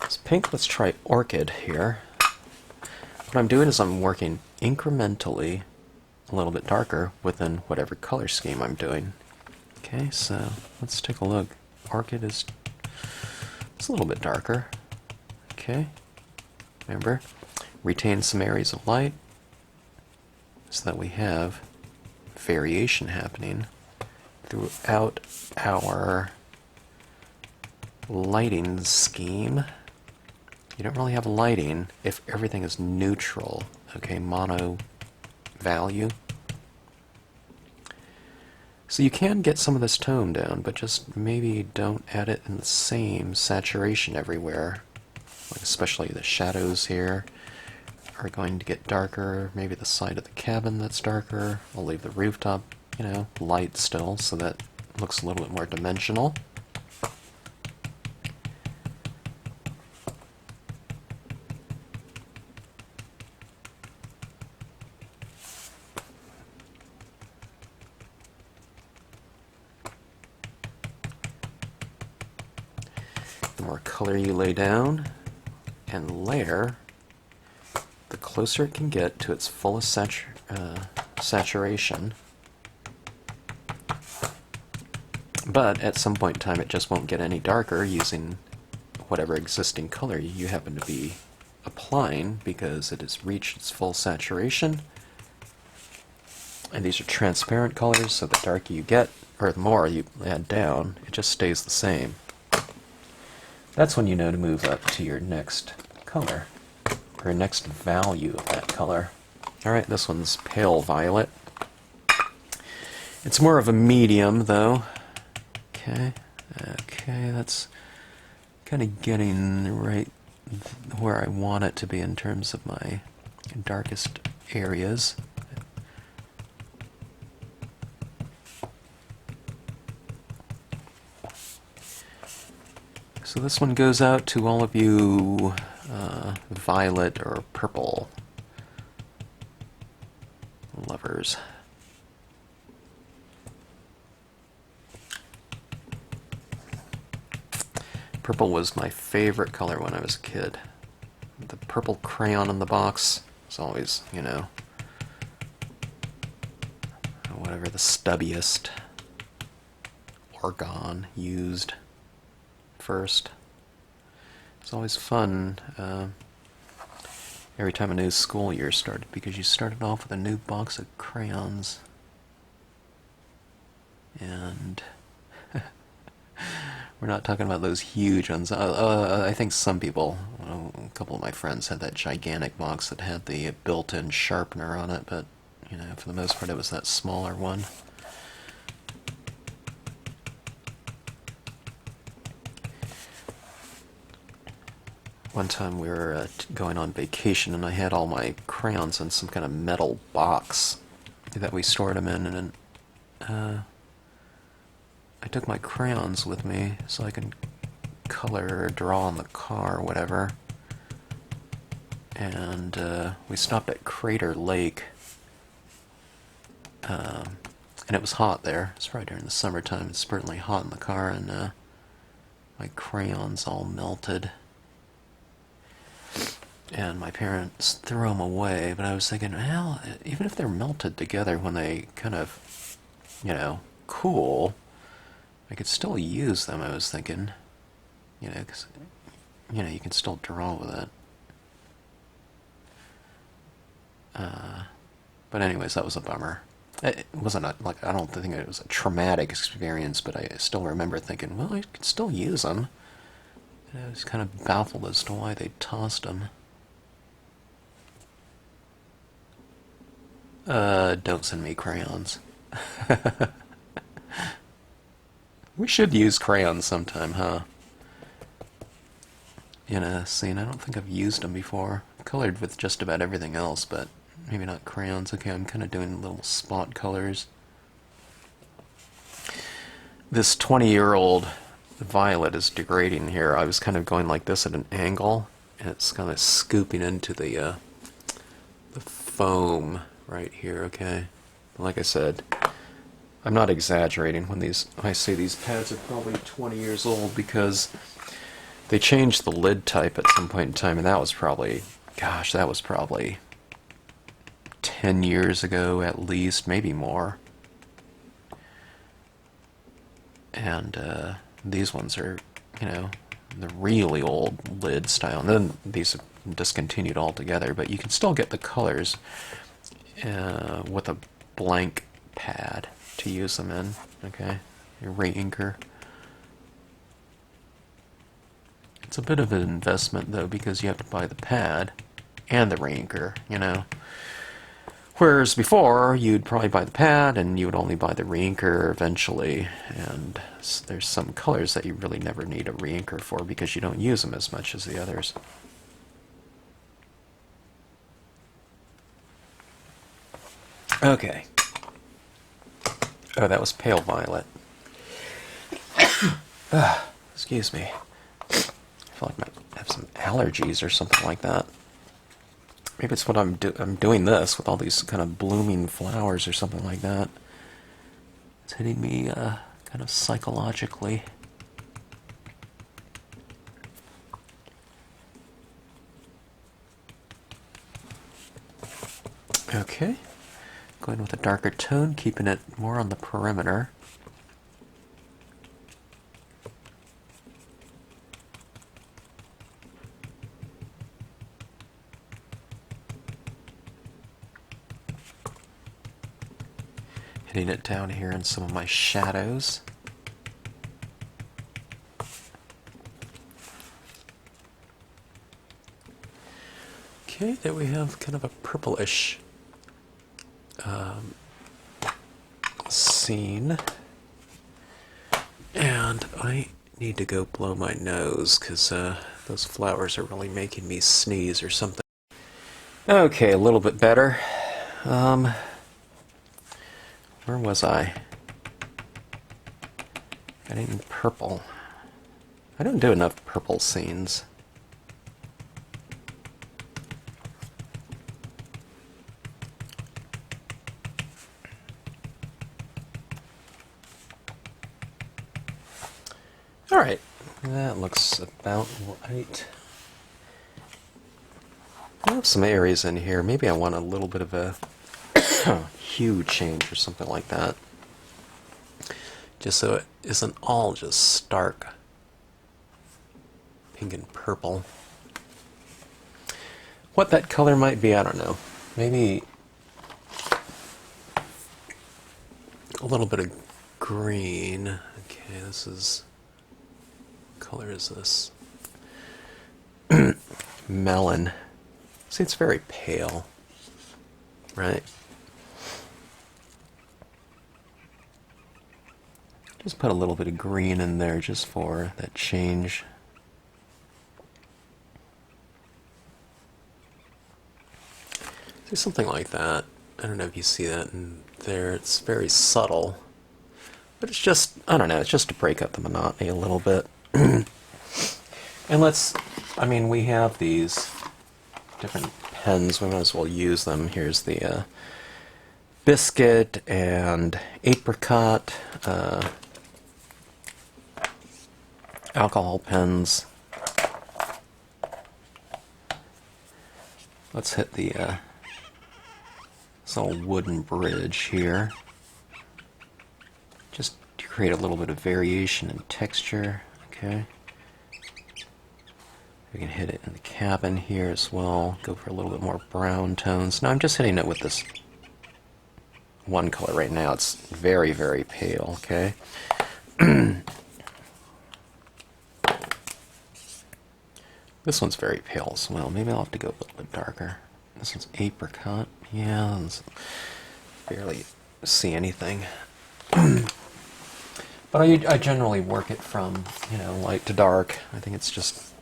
This pink, let's try orchid here. What I'm doing is I'm working incrementally a little bit darker within whatever color scheme I'm doing. Okay, so let's take a look. Orchid is it's a little bit darker. Okay, remember, retain some areas of light so that we have variation happening throughout our lighting scheme. You don't really have lighting if everything is neutral, okay, mono value. So you can get some of this tone down, but just maybe don't add it in the same saturation everywhere. Like especially the shadows here are going to get darker. Maybe the side of the cabin that's darker. I'll leave the rooftop, you know, light still, so that it looks a little bit more dimensional. The more color you lay down and layer, the closer it can get to its fullest saturation. But at some point in time it just won't get any darker using whatever existing color you happen to be applying, because it has reached its full saturation. And these are transparent colors, so the darker you get, or the more you add down, it just stays the same. That's when you know to move up to your next color, or next value of that color. Alright, this one's pale violet. It's more of a medium, though. Okay, that's kind of getting right where I want it to be in terms of my darkest areas. So this one goes out to all of you violet or purple lovers. Purple was my favorite color when I was a kid. The purple crayon in the box was always, you know, whatever the stubbiest orgone used first. It's always fun every time a new school year started, because you started off with a new box of crayons, and we're not talking about those huge ones. I think some people, a couple of my friends had that gigantic box that had the built-in sharpener on it, but you know, for the most part it was that smaller one. One time we were going on vacation, and I had all my crayons in some kind of metal box that we stored them in, and I took my crayons with me so I could color or draw on the car or whatever. And we stopped at Crater Lake, and it was hot there. It's probably during the summertime. It's certainly hot in the car, and my crayons all melted. And my parents threw them away, but I was thinking, well, even if they're melted together when they kind of, you know, cool, I could still use them, I was thinking. You know, because, you know, you can still draw with it. But anyways, that was a bummer. It wasn't like, I don't think it was a traumatic experience, but I still remember thinking, well, I could still use them. I was kind of baffled as to why they tossed them. Don't send me crayons. We should use crayons sometime, huh? In a scene. I don't think I've used them before. I've colored with just about everything else, but maybe not crayons. Okay, I'm kind of doing little spot colors. This 20-year-old violet is degrading here. I was kind of going like this at an angle, and it's kind of scooping into the foam right here, okay? Like I said, I'm not exaggerating when I say these pads are probably 20 years old, because they changed the lid type at some point in time, and that was probably, gosh, that was probably 10 years ago at least, maybe more. And these ones are, you know, the really old lid style. And then these have discontinued altogether, but you can still get the colors with a blank pad to use them in, okay? Your re-inker. It's a bit of an investment, though, because you have to buy the pad and the re-inker, you know. Whereas before, you'd probably buy the pad, and you would only buy the re-inker eventually, and there's some colors that you really never need a re-inker for because you don't use them as much as the others. Okay. Oh, that was pale violet. Excuse me. I feel like I might have some allergies or something like that. Maybe it's what I'm doing this with all these kind of blooming flowers or something like that. It's hitting me kind of psychologically. Okay. Going with a darker tone, keeping it more on the perimeter. Hitting it down here in some of my shadows. Okay, there we have kind of a purplish scene. And I need to go blow my nose because those flowers are really making me sneeze or something. Okay, a little bit better. Where was I? Getting purple. I don't do enough purple scenes. Alright, that looks about right. I have some areas in here. Maybe I want a little bit of a hue change or something like that. Just so it isn't all just stark pink and purple. What that color might be, I don't know. Maybe a little bit of green. Okay, this is... what color is this? Melon. See, it's very pale, right? Just put a little bit of green in there just for that change. Do something like that. I don't know if you see that in there. It's very subtle. But it's just, I don't know, it's just to break up the monotony a little bit. And I mean, we have these different pens. We might as well use them. Here's the biscuit and apricot. Alcohol pens. Let's hit the this little wooden bridge here, just to create a little bit of variation in texture. Okay, we can hit it in the cabin here as well. Go for a little bit more brown tones. Now I'm just hitting it with this one color right now. It's very, very pale. Okay. This one's very pale as well. Maybe I'll have to go a little bit darker. This one's apricot. Yeah, barely see anything. But I generally work it from, light to dark. I think it's just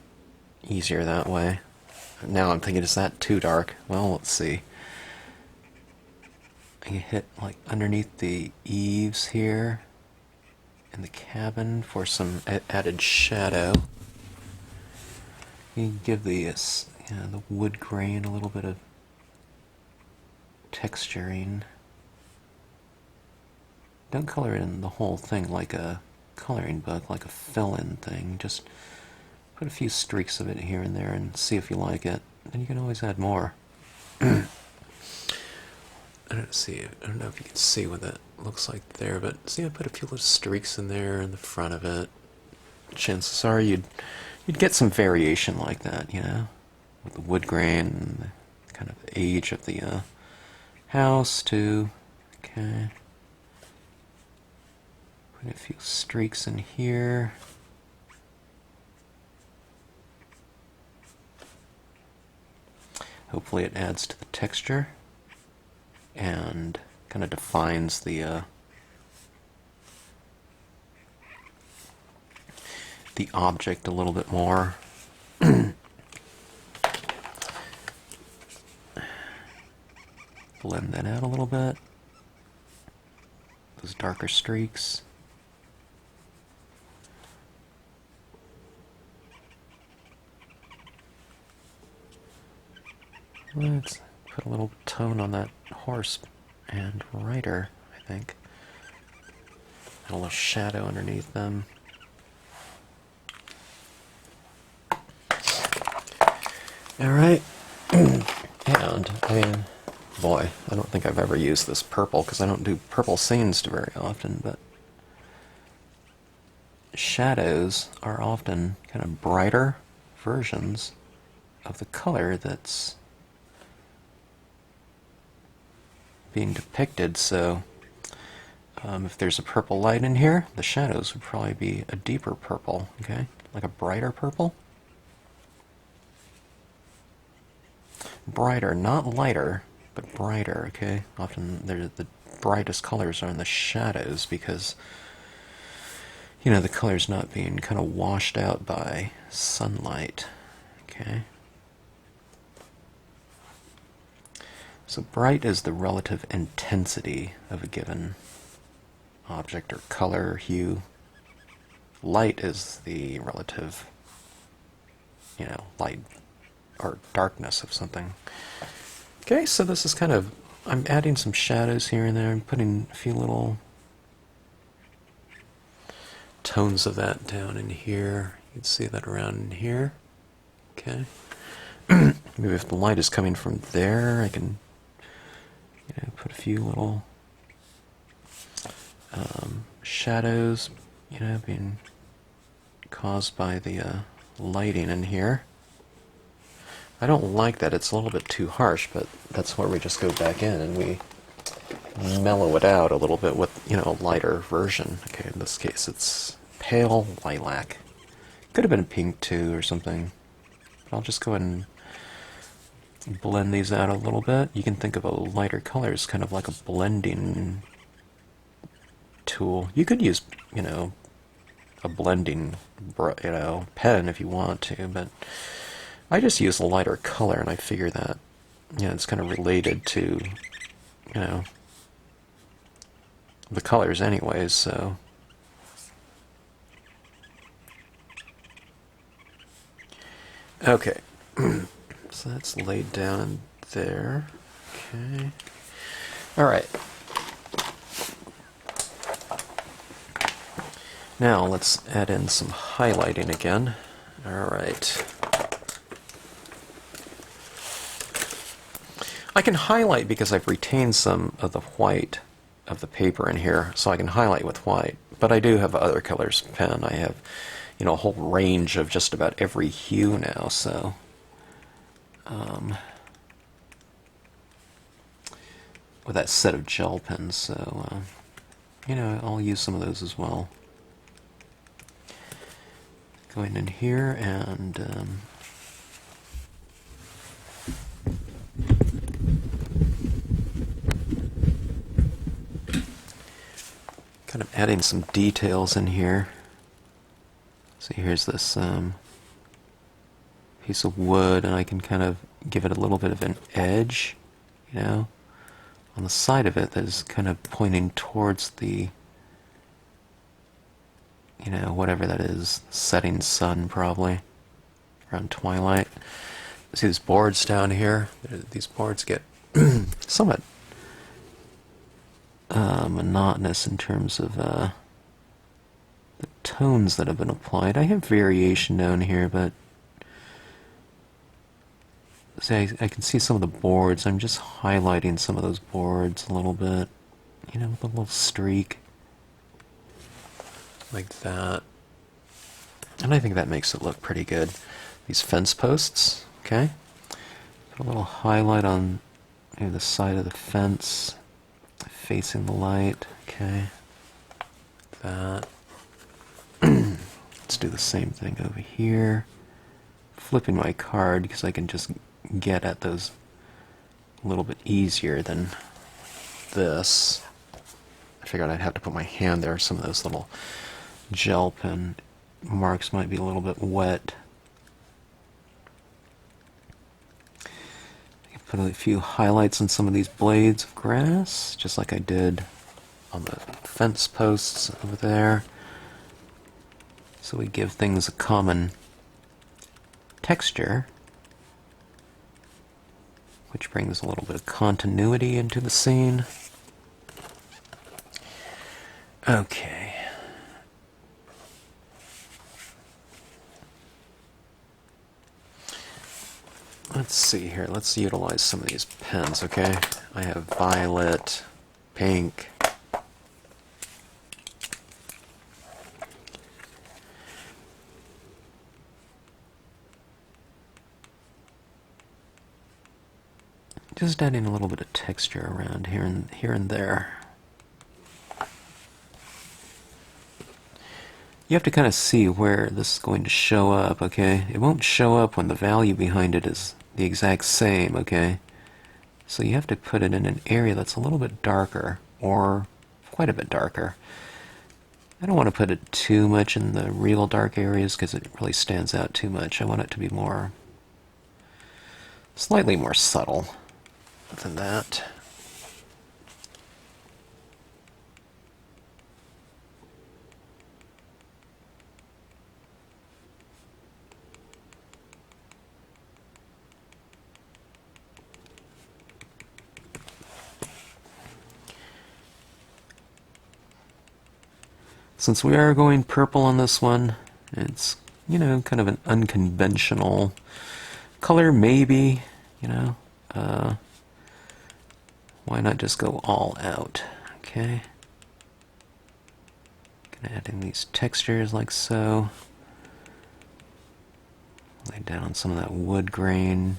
easier that way. Now I'm thinking, is that too dark? Well, let's see. I can hit like underneath the eaves here in the cabin for some added shadow. You can give the wood grain a little bit of texturing. Don't color in the whole thing like a coloring book, like a fill-in thing. Just put a few streaks of it here and there and see if you like it. Then you can always add more. I don't know if you can see what that looks like there, but see, I put a few little streaks in there in the front of it. Chances are you'd get some variation like that, with the wood grain and the kind of age of the house too. Okay. Put a few streaks in here. Hopefully it adds to the texture and kind of defines the object a little bit more. Blend that out a little bit. Those darker streaks. Let's put a little tone on that horse and rider, I think. And a little shadow underneath them. Alright. And, boy, I don't think I've ever used this purple, because I don't do purple scenes very often, but shadows are often kind of brighter versions of the color that's being depicted, so if there's a purple light in here, the shadows would probably be a deeper purple, okay? Like a brighter purple. Brighter, not lighter, but brighter, okay? Often the brightest colors are in the shadows because, the color's not being kind of washed out by sunlight, okay? So bright is the relative intensity of a given object or color or hue. Light is the relative, light or darkness of something. Okay, so this is kind of, I'm adding some shadows here and there. I'm putting a few little tones of that down in here. You can see that around in here. Okay. Maybe if the light is coming from there, I can put a few little shadows, being caused by the lighting in here. I don't like that. It's a little bit too harsh, but that's where we just go back in and we mellow it out a little bit with, a lighter version. Okay, in this case it's pale lilac. Could have been pink too or something. But I'll just go ahead and blend these out a little bit. You can think of a lighter color as kind of like a blending tool. You could use, a blending, pen if you want to, but I just use a lighter color, and I figure that, it's kind of related to, the colors anyways, so. Okay, so that's laid down in there. Okay. Alright. Now let's add in some highlighting again. Alright. I can highlight because I've retained some of the white of the paper in here, so I can highlight with white. But I do have other colors pen. I have, a whole range of just about every hue now, so with that set of gel pens, so I'll use some of those as well. Going in here and Kind of adding some details in here. So here's this piece of wood, and I can kind of give it a little bit of an edge, you know, on the side of it that is kind of pointing towards the, you know, whatever that is, setting sun probably, around twilight. See these boards down here? These boards get somewhat monotonous in terms of the tones that have been applied. I have variation down here, but see, I can see some of the boards. I'm just highlighting some of those boards a little bit, you know, with a little streak like that. And I think that makes it look pretty good. These fence posts, okay? Put a little highlight on maybe the side of the fence facing the light, okay? That. Let's do the same thing over here. Flipping my card because I can just get at those a little bit easier than this. I figured I'd have to put my hand there. Some of those little gel pen marks might be a little bit wet. I can put a few highlights on some of these blades of grass, just like I did on the fence posts over there. So we give things a common texture, which brings a little bit of continuity into the scene. Okay. Let's see here. Let's utilize some of these pens, okay? I have violet, pink. Just adding a little bit of texture around here and there. You have to kind of see where this is going to show up, okay? It won't show up when the value behind it is the exact same, okay? So you have to put it in an area that's a little bit darker, or quite a bit darker. I don't want to put it too much in the real dark areas because it really stands out too much. I want it to be more, slightly more subtle than that. Since we are going purple on this one, it's, you know, kind of an unconventional color, maybe, you know. Why not just go all out? Okay. Gonna add in these textures like so. Lay down some of that wood grain.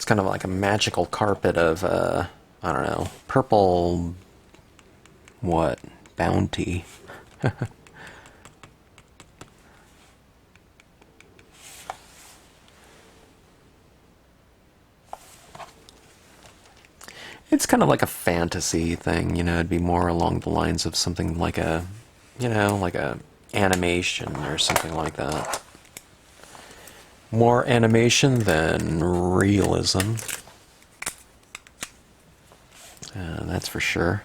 Kind of like a magical carpet of, I don't know, purple, what, bounty. It's kind of like a fantasy thing, you know, it'd be more along the lines of something like a, you know, like a animation or something like that. More animation than realism. That's for sure.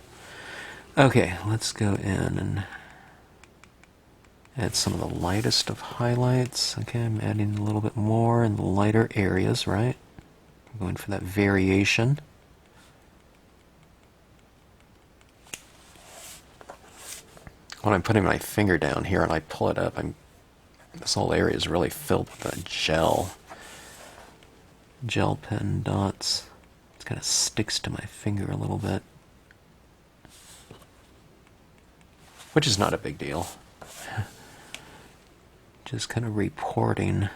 Okay, let's go in and add some of the lightest of highlights. Okay, I'm adding a little bit more in the lighter areas, right? I'm going for that variation. When I'm putting my finger down here and I pull it up, this whole area is really filled with that gel pen dots. It kind of sticks to my finger a little bit, which is not a big deal. Just kind of reporting.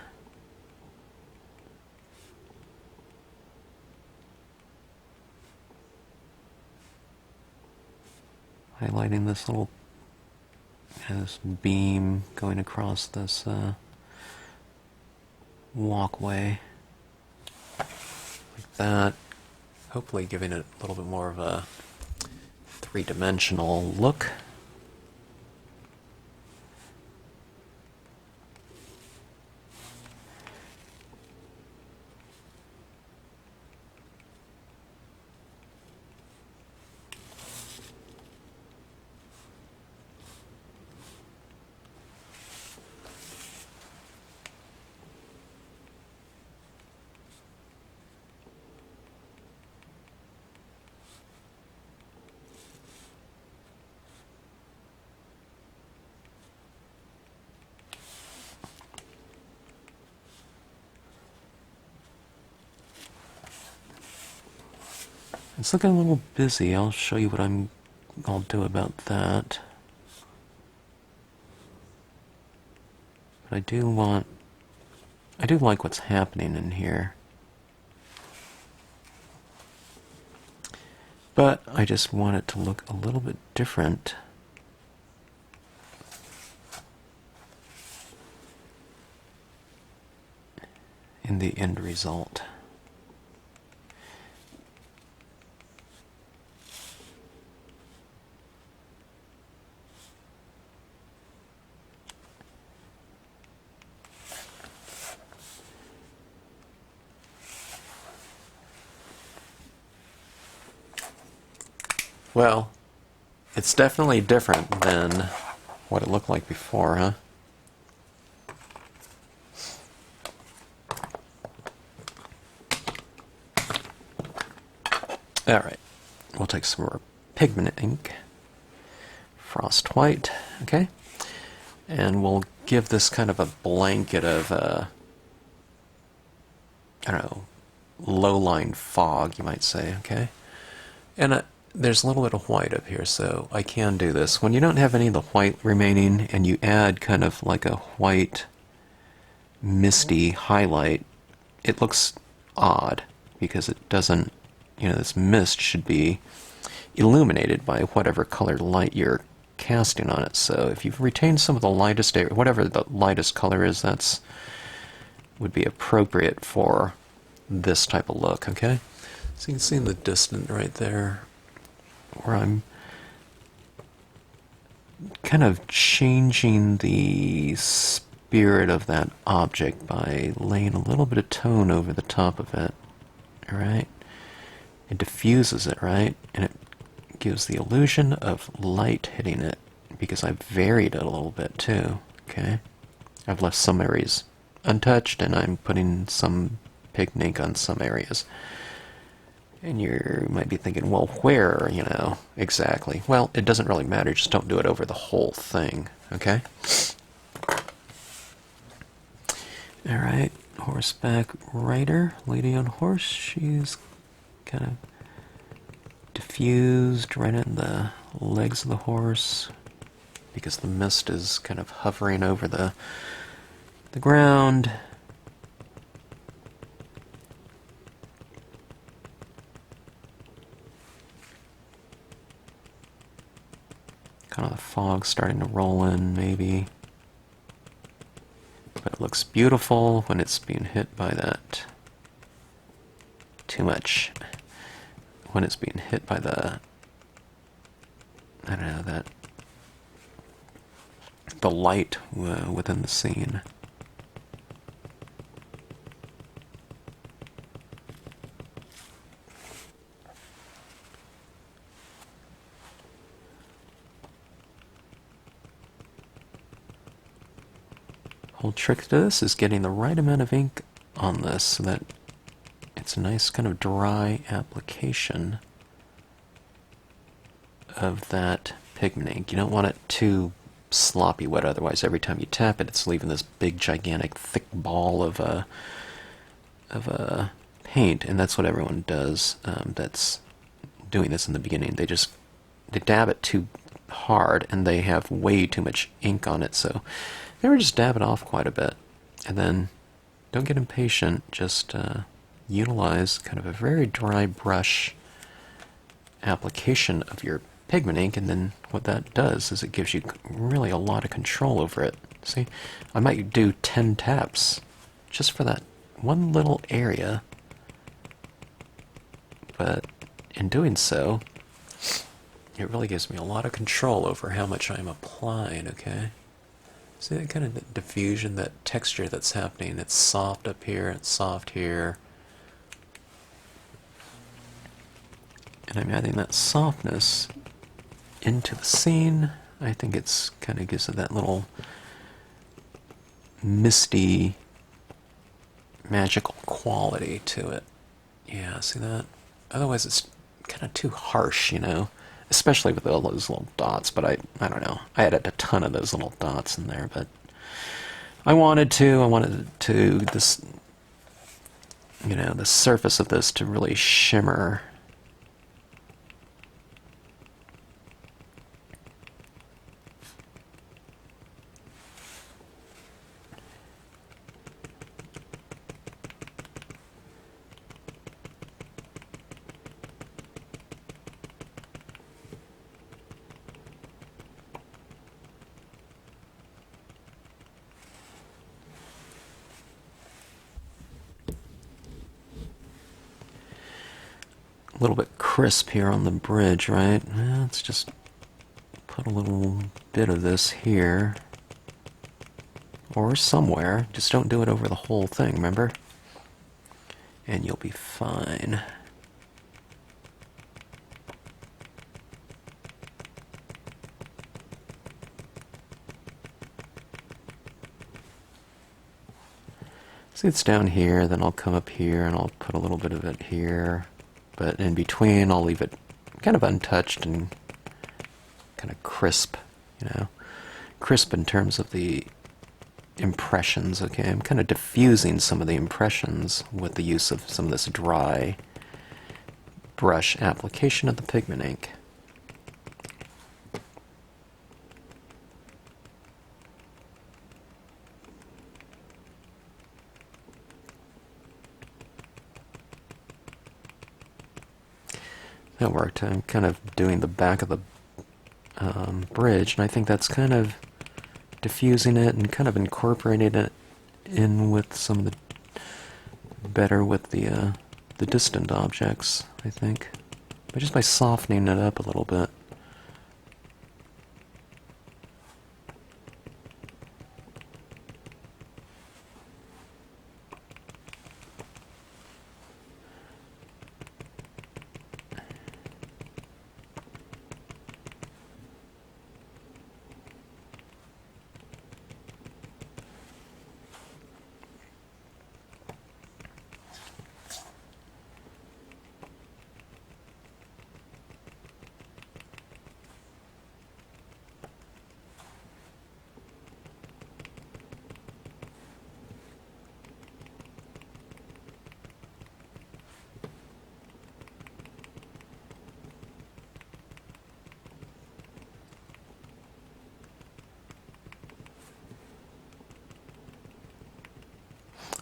Highlighting this little this beam going across this walkway. Like that. Hopefully giving it a little bit more of a three-dimensional look. It's looking a little busy. I'll show you what I'll do about that. But I do like what's happening in here. But I just want it to look a little bit different. In the end result. Well, it's definitely different than what it looked like before, huh? Alright, we'll take some more pigment ink, frost white, okay? And we'll give this kind of a blanket of, I don't know, low-line fog, you might say, okay? And there's a little bit of white up here, so I can do this. When you don't have any of the white remaining and you add kind of like a white, misty highlight, it looks odd because it doesn't, this mist should be illuminated by whatever colored light you're casting on it. So if you've retained some of the lightest area, whatever the lightest color is, would be appropriate for this type of look, okay? So you can see in the distance right there where I'm kind of changing the spirit of that object by laying a little bit of tone over the top of it, alright? It diffuses it, right? And it gives the illusion of light hitting it because I've varied it a little bit too, okay? I've left some areas untouched and I'm putting some pigment ink on some areas. And you might be thinking, well, where, exactly? Well, it doesn't really matter. Just don't do it over the whole thing, okay? All right, horseback rider, lady on horse. She's kind of diffused right in the legs of the horse because the mist is kind of hovering over the ground. Kind of the fog starting to roll in, maybe. But it looks beautiful when it's being hit by that. Too much. When it's being hit by the, I don't know, the light within the scene. whole trick to this is getting the right amount of ink on this so that it's a nice kind of dry application of that pigment ink. You don't want it too sloppy wet, otherwise every time you tap it, it's leaving this big, gigantic, thick ball of paint, and that's what everyone does that's doing this in the beginning. They dab it too hard, and they have way too much ink on it, so maybe just dab it off quite a bit. And then don't get impatient, just utilize kind of a very dry brush application of your pigment ink, and then what that does is it gives you really a lot of control over it. See, I might do 10 taps just for that one little area, but in doing so, it really gives me a lot of control over how much I'm applying, okay? See that kind of diffusion, that texture that's happening? It's soft up here, it's soft here. And I'm adding that softness into the scene. I think it's kind of gives it that little misty, magical quality to it. Yeah, see that? Otherwise it's kind of too harsh, you know? Especially with all those little dots, but I don't know. I added a ton of those little dots in there, but I wanted this, you know, the surface of this to really shimmer. A little bit crisp here on the bridge, right? Well, let's just put a little bit of this here. Or somewhere. Just don't do it over the whole thing, remember? And you'll be fine. See, it's down here, then I'll come up here and I'll put a little bit of it here. But in between, I'll leave it kind of untouched and kind of crisp, you know. Crisp in terms of the impressions, okay? I'm kind of diffusing some of the impressions with the use of some of this dry brush application of the pigment ink. That worked. I'm kind of doing the back of the bridge, and I think that's kind of diffusing it and kind of incorporating it in with some of the better with the distant objects, I think, but just by softening it up a little bit.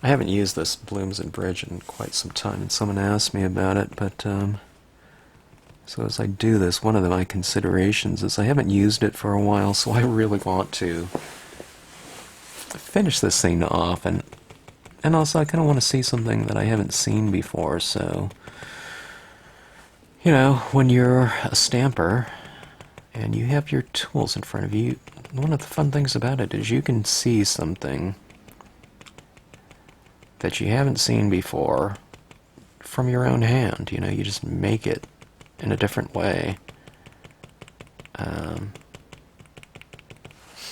I haven't used this Blooms and Bridge in quite some time, and someone asked me about it, but so as I do this, one of my considerations is I haven't used it for a while, so I really want to finish this thing off, and also I kind of want to see something that I haven't seen before, so, you know, when you're a stamper and you have your tools in front of you, one of the fun things about it is you can see something that you haven't seen before from your own hand. You know, you just make it in a different way. And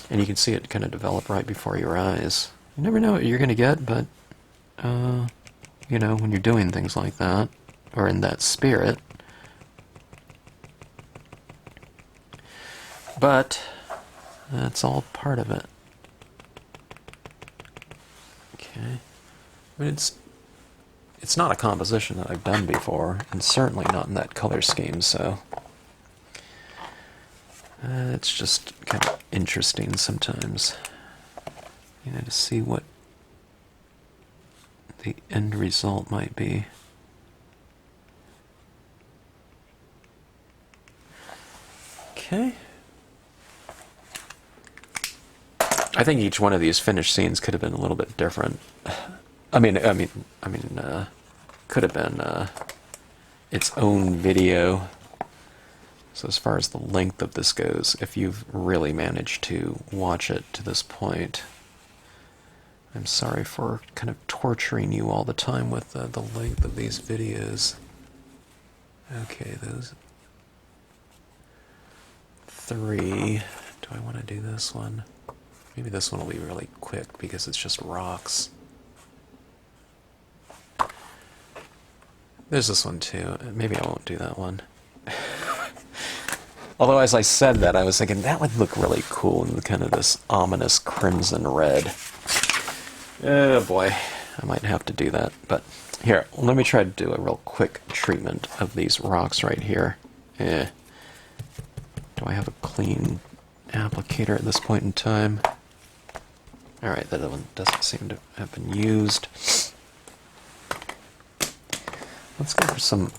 you can see it kind of develop right before your eyes. You never know what you're going to get, but, you know, when you're doing things like that, or in that spirit. But that's all part of it. Okay. I mean, it's not a composition that I've done before, and certainly not in that color scheme, so it's just kind of interesting sometimes, you know, to see what the end result might be. Okay. I think each one of these finished scenes could have been a little bit different. I mean, could have been its own video. So as far as the length of this goes, if you've really managed to watch it to this point, I'm sorry for kind of torturing you all the time with the length of these videos. Okay, those 3. Do I want to do this one? Maybe this one will be really quick because it's just rocks. There's this one too. Maybe I won't do that one. Although as I said that, I was thinking that would look really cool in kind of this ominous crimson red. Oh boy, I might have to do that. But here, let me try to do a real quick treatment of these rocks right here. Do I have a clean applicator at this point in time? Alright, that one doesn't seem to have been used. Let's go for some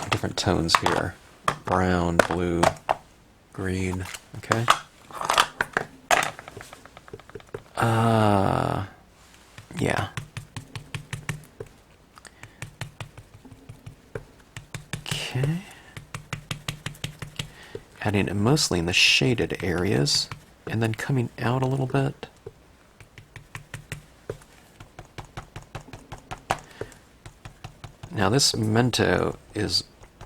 different tones here. Brown, blue, green, okay? Yeah. Okay. Adding it mostly in the shaded areas, and then coming out a little bit. Now this Memento is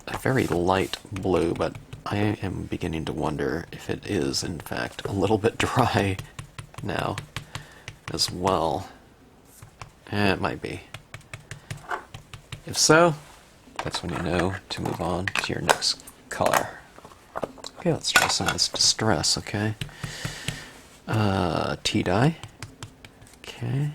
a very light blue, but I am beginning to wonder if it is, in fact, a little bit dry now as well. It might be. If so, that's when you know to move on to your next color. Okay, let's try some of this distress, okay? Tea-dye. Okay.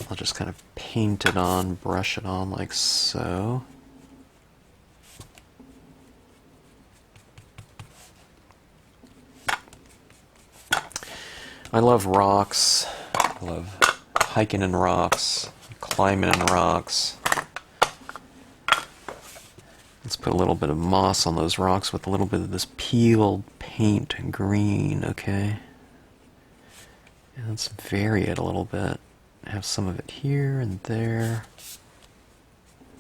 I'll just kind of paint it on, brush it on like so. I love rocks. I love hiking in rocks, climbing in rocks. Let's put a little bit of moss on those rocks with a little bit of this peeled paint and green, okay? And let's vary it a little bit. Have some of it here and there,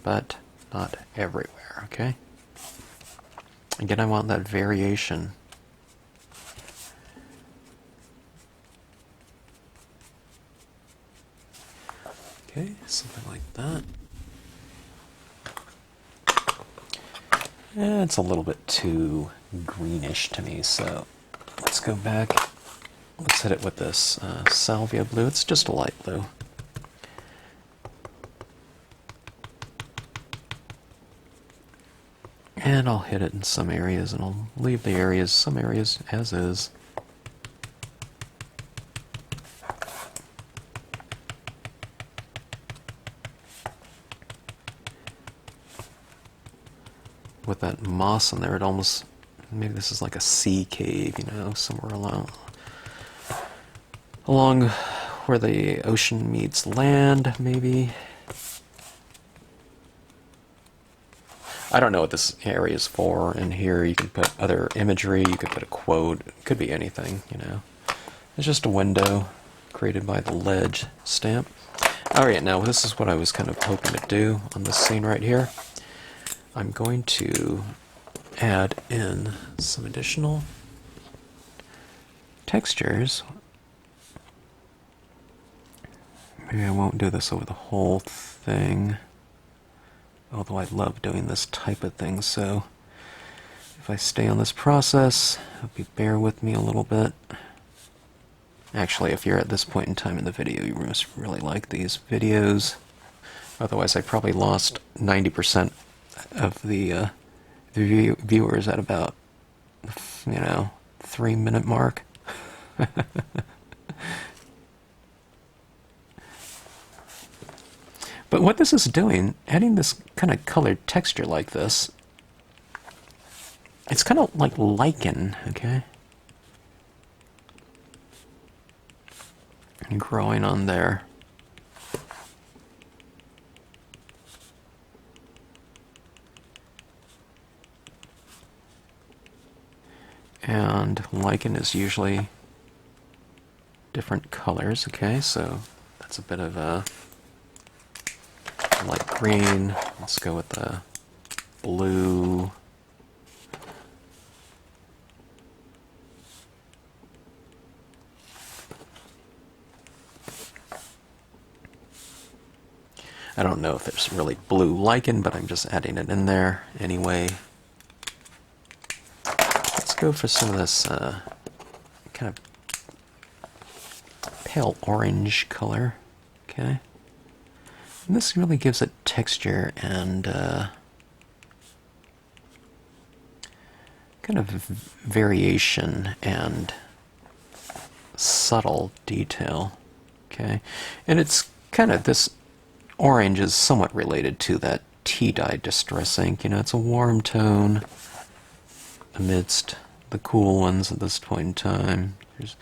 but not everywhere, okay? Again, I want that variation. Okay, something like that. It's a little bit too greenish to me, so let's go back. Let's hit it with this salvia blue. It's just a light blue. And I'll hit it in some areas, and I'll leave the areas, some areas as is. With that moss in there, it almost, maybe this is like a sea cave, you know, somewhere along where the ocean meets land, maybe. I don't know what this area is for. In here you can put other imagery, you could put a quote, it could be anything, you know. It's just a window created by the ledge stamp. Alright, now this is what I was kind of hoping to do on this scene right here. I'm going to add in some additional textures. Maybe I won't do this over the whole thing, although I love doing this type of thing. So if if I stay on this process, hope you bear with me a little bit. Actually, if you're at this point in time in the video, you must really like these videos. Otherwise, I probably lost 90% of the viewers at about, 3-minute mark. But what this is doing, adding this kind of colored texture like this, it's kind of like lichen, okay? And growing on there. And lichen is usually different colors, okay? So that's a bit of a light green. Let's go with the blue. I don't know if there's really blue lichen, but I'm just adding it in there anyway. Let's go for some of this kind of pale orange color. Okay. And this really gives it texture and kind of variation and subtle detail. Okay. And it's kind of, this orange is somewhat related to that tea dye distress ink. It's a warm tone amidst the cool ones at this point in time. There's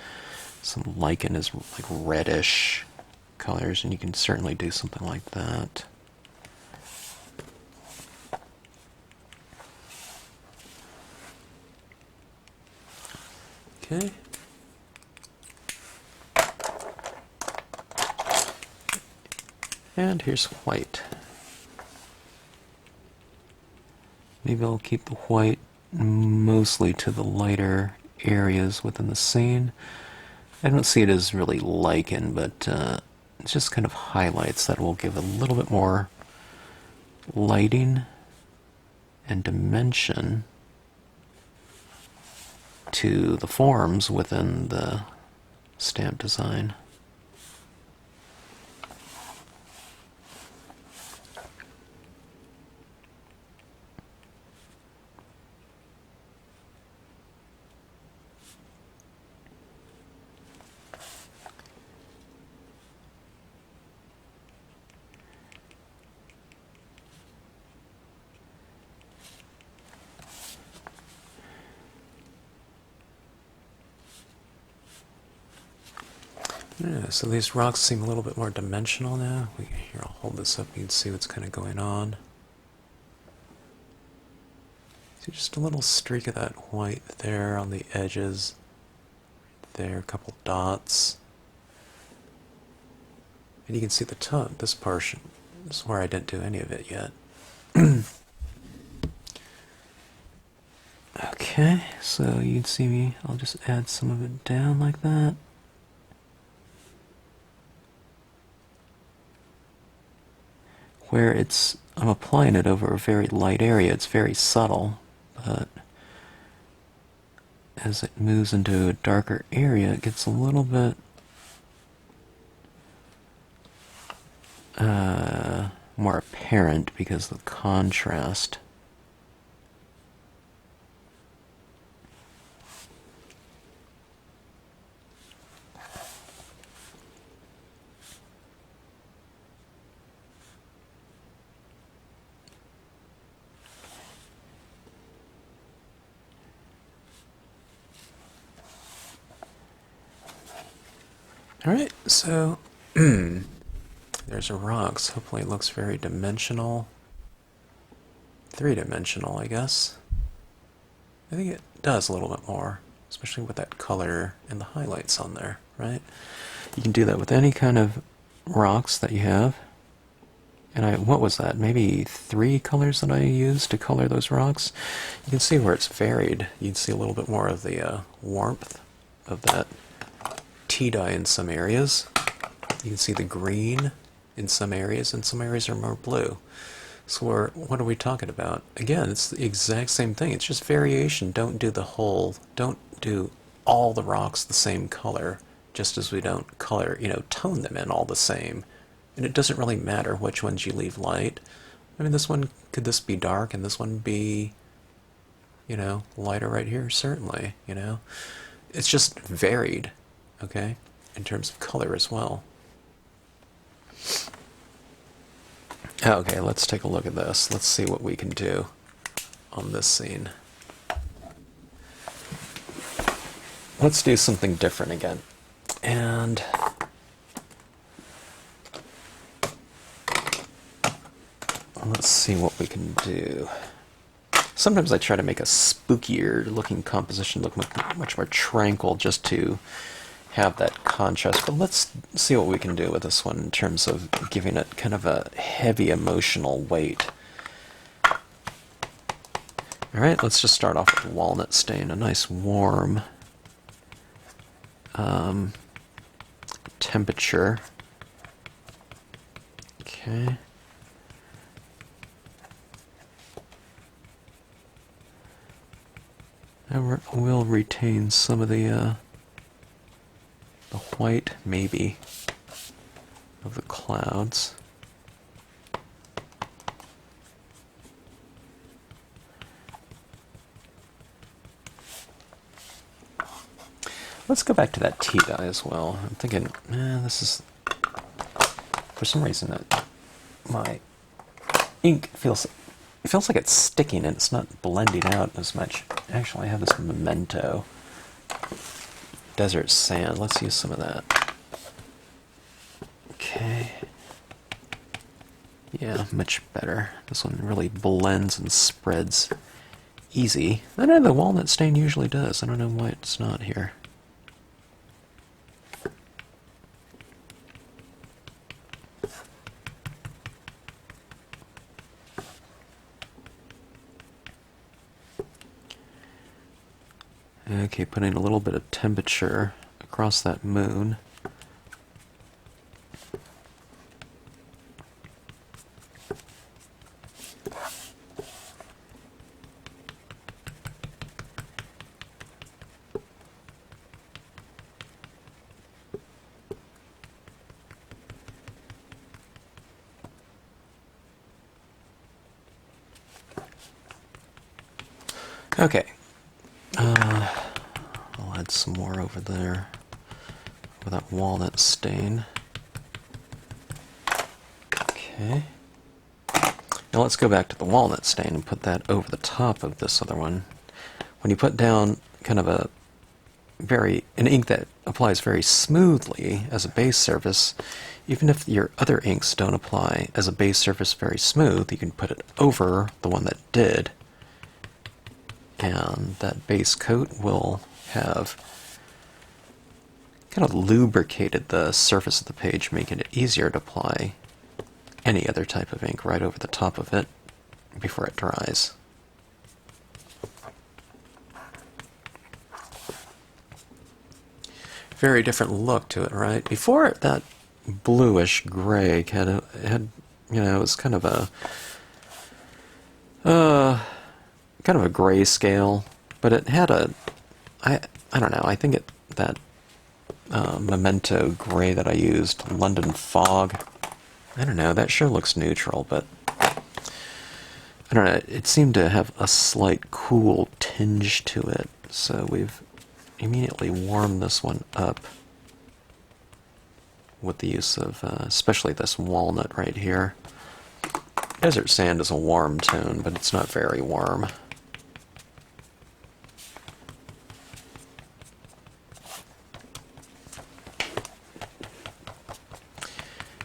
some lichen is like reddish colors, and you can certainly do something like that. Okay. And here's white. Maybe I'll keep the white mostly to the lighter areas within the scene. I don't see it as really lichen, but it's just kind of highlights that will give a little bit more lighting and dimension to the forms within the stamp design. Yeah, so these rocks seem a little bit more dimensional now. Here, I'll hold this up, you can see what's kind of going on. See just a little streak of that white there on the edges. There, a couple dots. And you can see the tongue, this portion. This is where I didn't do any of it yet. Okay, so you can see me, I'll just add some of it down like that. Where I'm applying it over a very light area, it's very subtle, but as it moves into a darker area, it gets a little bit more apparent because of the contrast. Alright, so there's a rocks. Hopefully it looks very dimensional. Three-dimensional, I guess. I think it does a little bit more, especially with that color and the highlights on there, right? You can do that with any kind of rocks that you have. And what was that? Maybe 3 colors that I used to color those rocks? You can see where it's varied. You can see a little bit more of the warmth of that tea dye in some areas. You can see the green in some areas, and some areas are more blue. So what are we talking about? Again, it's the exact same thing. It's just variation. Don't do don't do all the rocks the same color, just as we don't tone them in all the same. And it doesn't really matter which ones you leave light. I mean, could this be dark and this one be, lighter right here? Certainly, It's just varied, okay, in terms of color as well. Okay, let's take a look at this. Let's see what we can do on this scene. Let's do something different again. And let's see what we can do. Sometimes I try to make a spookier looking composition look much more tranquil just to have that contrast, but let's see what we can do with this one in terms of giving it kind of a heavy emotional weight. Alright, let's just start off with walnut stain, a nice warm temperature. Okay. And we'll retain some of the white, maybe, of the clouds. Let's go back to that tea dye as well. I'm thinking, this is, for some reason, that my ink feels like it's sticking and it's not blending out as much. Actually, I have this Memento desert sand. Let's use some of that. Okay. Yeah, much better. This one really blends and spreads easy. I know the walnut stain usually does. I don't know why it's not here. Okay, putting a little bit of temperature across that moon. Okay. I'll add some more over there with that walnut stain. Okay. Now let's go back to the walnut stain and put that over the top of this other one. When you put down kind of an ink that applies very smoothly as a base surface, even if your other inks don't apply as a base surface very smooth, you can put it over the one that did. And that base coat will have kind of lubricated the surface of the page, making it easier to apply any other type of ink right over the top of it before it dries. Very different look to it, right? Before, that bluish gray had it was kind of a grayscale, but it had I don't know, I think that Memento gray that I used, London Fog, I don't know, that sure looks neutral, but I don't know, it seemed to have a slight cool tinge to it, so we've immediately warmed this one up with the use of especially this walnut right here. Desert sand is a warm tone, but it's not very warm.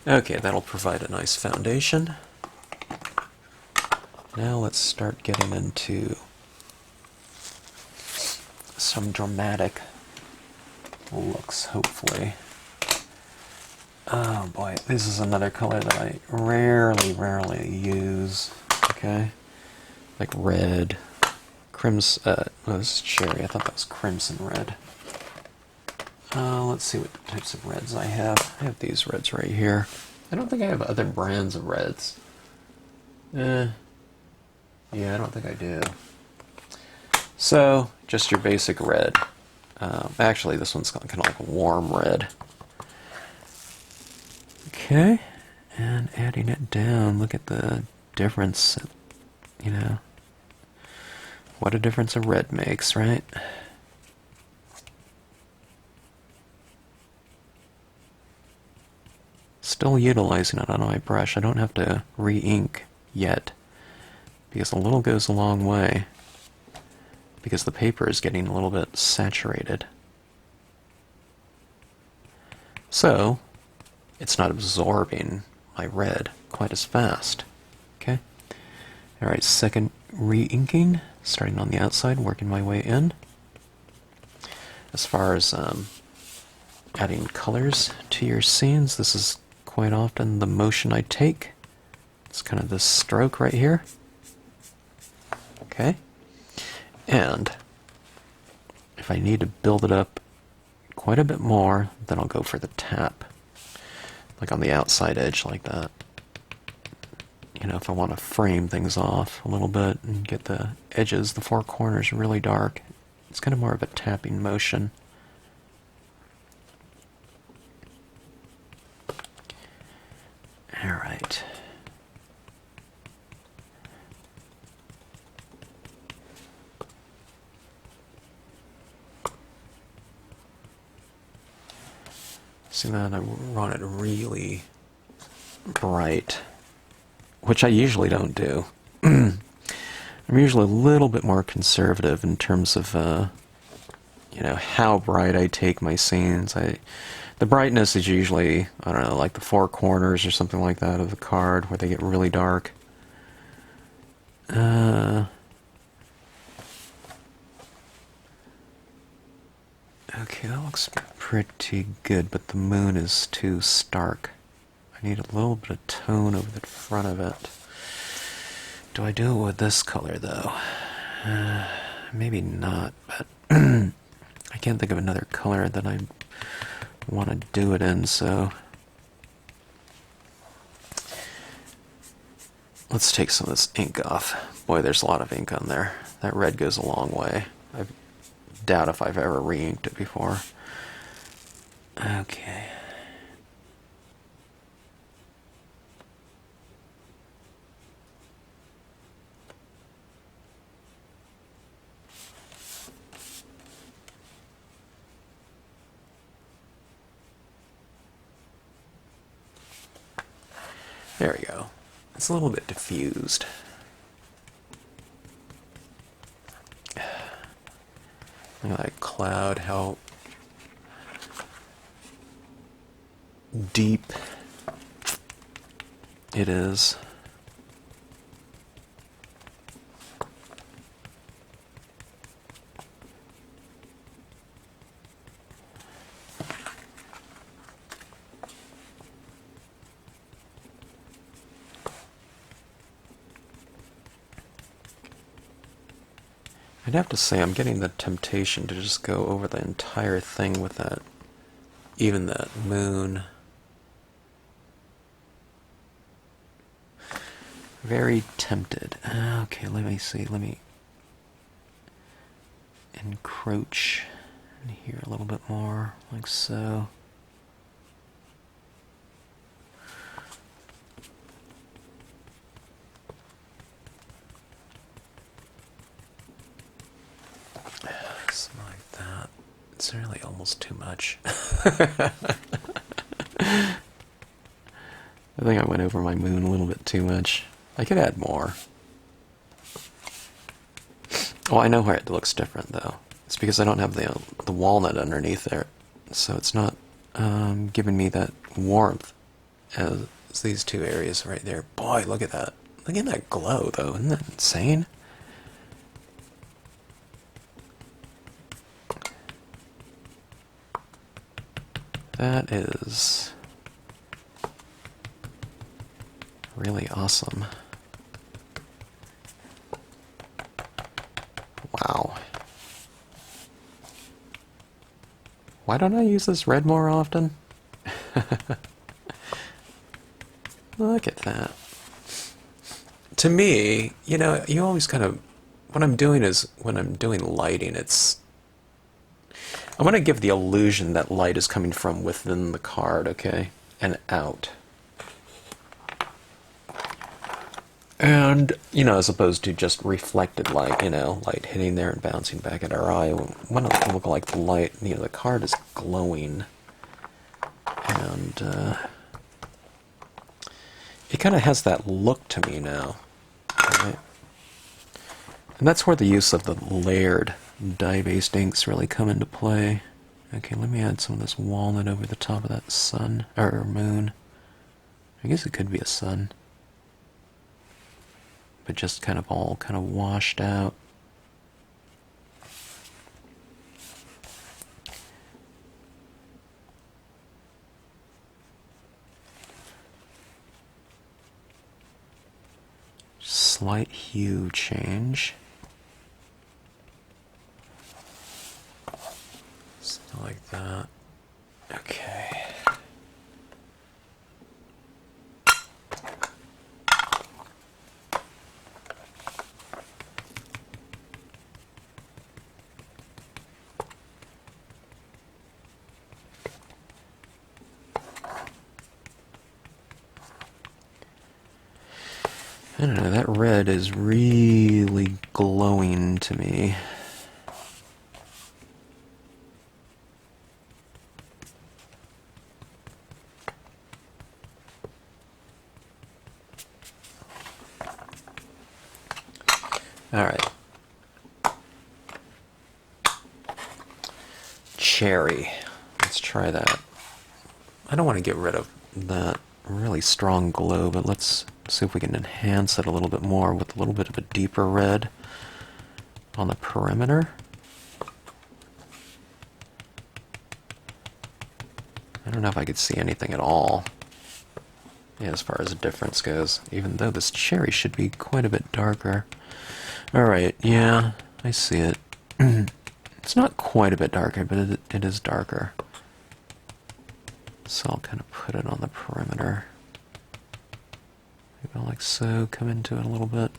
Okay, that'll provide a nice foundation. Now let's start getting into some dramatic looks, hopefully. Oh boy, this is another color that I rarely use, okay? Like red, crimson, oh, this is cherry, I thought that was crimson red. Let's see what types of reds I have. I have these reds right here. I don't think I have other brands of reds. Yeah, I don't think I do. So, just your basic red. Actually, this one's kind of like a warm red. Okay, and adding it down, look at the difference, you know. What a difference a red makes, right? Still utilizing it on my brush. I don't have to re-ink yet, because a little goes a long way, because the paper is getting a little bit saturated. So, it's not absorbing my red quite as fast. Okay? Alright, second re-inking, starting on the outside, working my way in. As far as adding colors to your scenes, this is quite often the motion I take. It's kind of this stroke right here. Okay? And if I need to build it up quite a bit more, then I'll go for the tap. Like on the outside edge like that. You know, if I want to frame things off a little bit and get the edges, the four corners really dark, it's kind of more of a tapping motion. Alright. See that? I want it really bright, which I usually don't do. I'm usually a little bit more conservative in terms of, you know, how bright I take my scenes. The brightness is usually, I don't know, like the four corners or something like that of the card, where they get really dark. Okay, that looks pretty good, but the moon is too stark. I need a little bit of tone over the front of it. Do I do it with this color, though? Maybe not, but I can't think of another color that I want to do it in, so let's take some of this ink off. Boy, there's a lot of ink on there. That red goes a long way. I doubt if I've ever re-inked it before. Okay. There we go. It's a little bit diffused. Look at that cloud, how deep it is. I'd have to say I'm getting the temptation to just go over the entire thing with that, even that moon. Very tempted. Okay, let me see, let me encroach in here a little bit more, like so. Something like that. It's really almost too much. I think I went over my moon a little bit too much. I could add more. Oh, I know where it looks different, though. It's because I don't have the walnut underneath there, so it's not giving me that warmth as these two areas right there. Boy, look at that. Look at that glow, though. Isn't that insane? That is really awesome. Wow. Why don't I use this red more often? Look at that. to me, you know, you always kind of, what I'm doing is, when I'm doing lighting, I want to give the illusion that light is coming from within the card, okay, and out. And, you know, as opposed to just reflected light, you know, light hitting there and bouncing back at our eye. We want it to look like the light, you know, the card is glowing. And it kind of has that look to me now. Right? And that's where the use of the layered dye-based inks really come into play. Okay, let me add some of this walnut over the top of that sun, or moon. I guess it could be a sun. But just kind of all kind of washed out. Slight hue change. Something like that. Okay. I don't know, that red is really glowing to me. Alright. Cherry. Let's try that. I don't want to get rid of that really strong glow, but let's see if we can enhance it a little bit more with a little bit of a deeper red on the perimeter. I don't know if I could see anything at all, yeah, as far as the difference goes, even though this cherry should be quite a bit darker. Alright, yeah, I see it. It's not quite a bit darker, but it is darker. So I'll kind of put it on the perimeter. Maybe I'll like so come into it a little bit.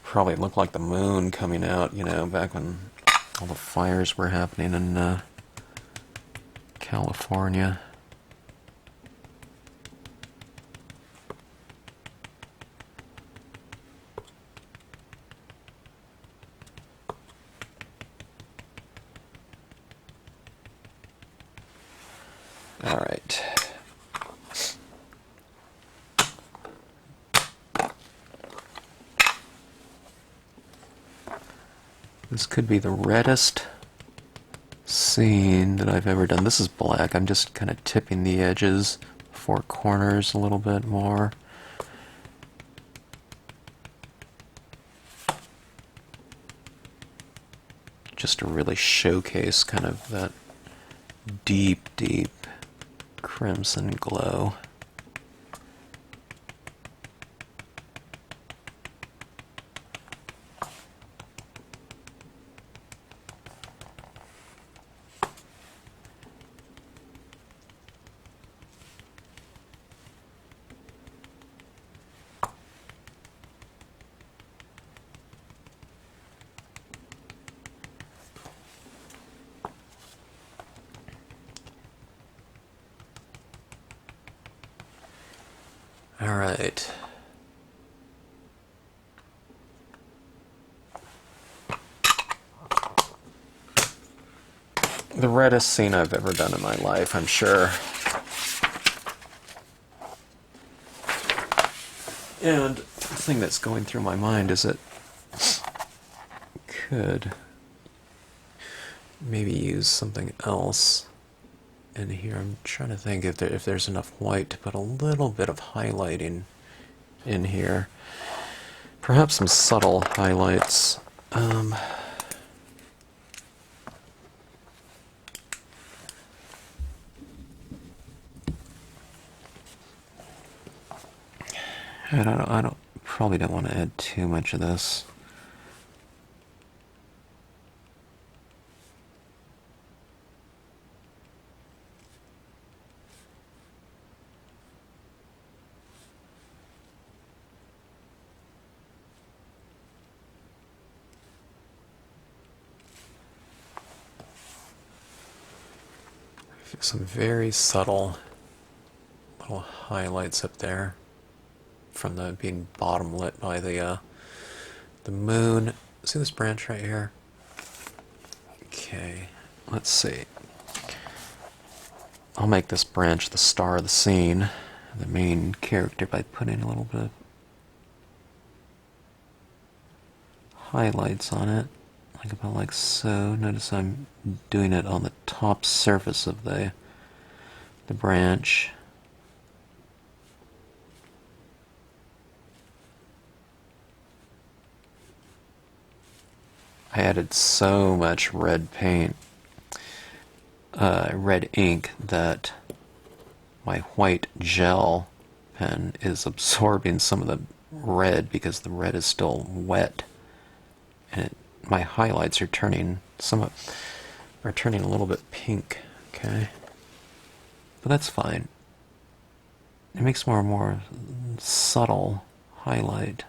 Probably looked like the moon coming out, you know, back when all the fires were happening in California. All right. This could be the reddest scene that I've ever done. This is black. I'm just kind of tipping the edges, four corners a little bit more. Just to really showcase kind of that deep, deep crimson glow. All right. The reddest scene I've ever done in my life, I'm sure. And the thing that's going through my mind is it could maybe use something else in here. I'm trying to think if there's enough white to put a little bit of highlighting in here. Perhaps some subtle highlights. I don't probably don't want to add too much of this. some very subtle little highlights up there from the being bottom lit by the moon. See this branch right here? Okay, let's see. I'll make this branch the star of the scene, the main character, by putting a little bit of highlights on it, like about like so. Notice I'm doing it on the top surface of the branch. I added so much red paint, red ink, that my white gel pen is absorbing some of the red because the red is still wet, and my highlights are turning a little bit pink. Okay, but that's fine. It makes more subtle highlight.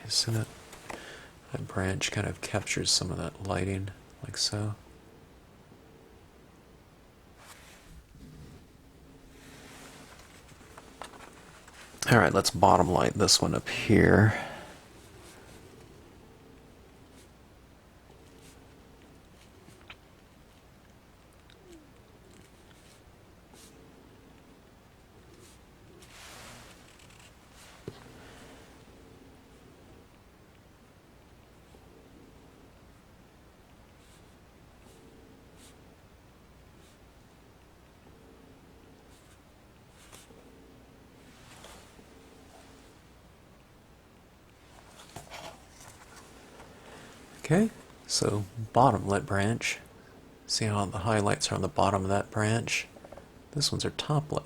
So that branch kind of captures some of that lighting, like so. Alright, let's bottom light this one up here. Okay, so bottom lit branch. See how the highlights are on the bottom of that branch? This one's are top lit.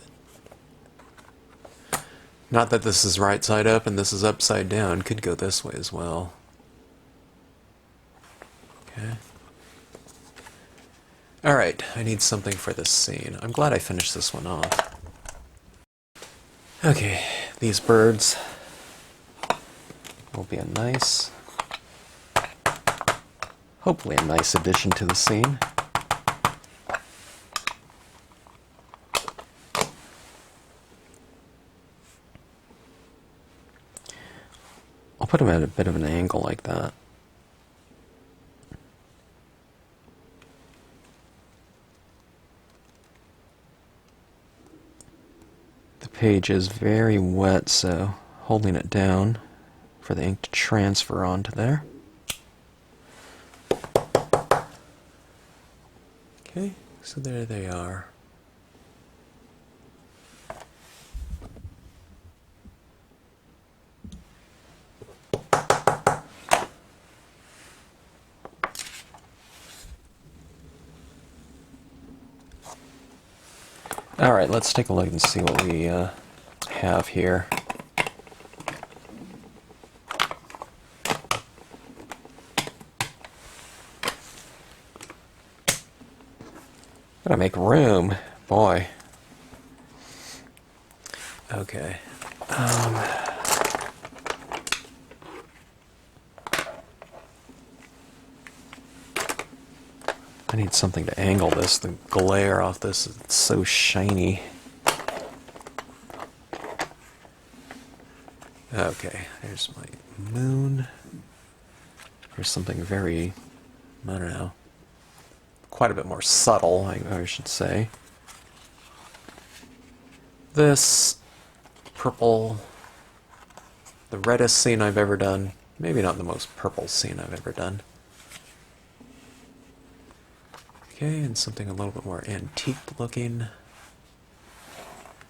Not that this is right side up and this is upside down. Could go this way as well. Okay. Alright, I need something for this scene. I'm glad I finished this one off. Okay, these birds will be a nice, hopefully a nice addition to the scene. I'll put them at a bit of an angle like that. The page is very wet, so holding it down for the ink to transfer onto there. Okay, so there they are. Alright, let's take a look and see what we have here. Gotta make room, boy. Okay. I need something to angle this. The glare off this is so shiny. Okay, there's my moon. There's something very, I don't know, quite a bit more subtle, I should say. This purple, the reddest scene I've ever done. Maybe not the most purple scene I've ever done. Okay, and something a little bit more antique looking.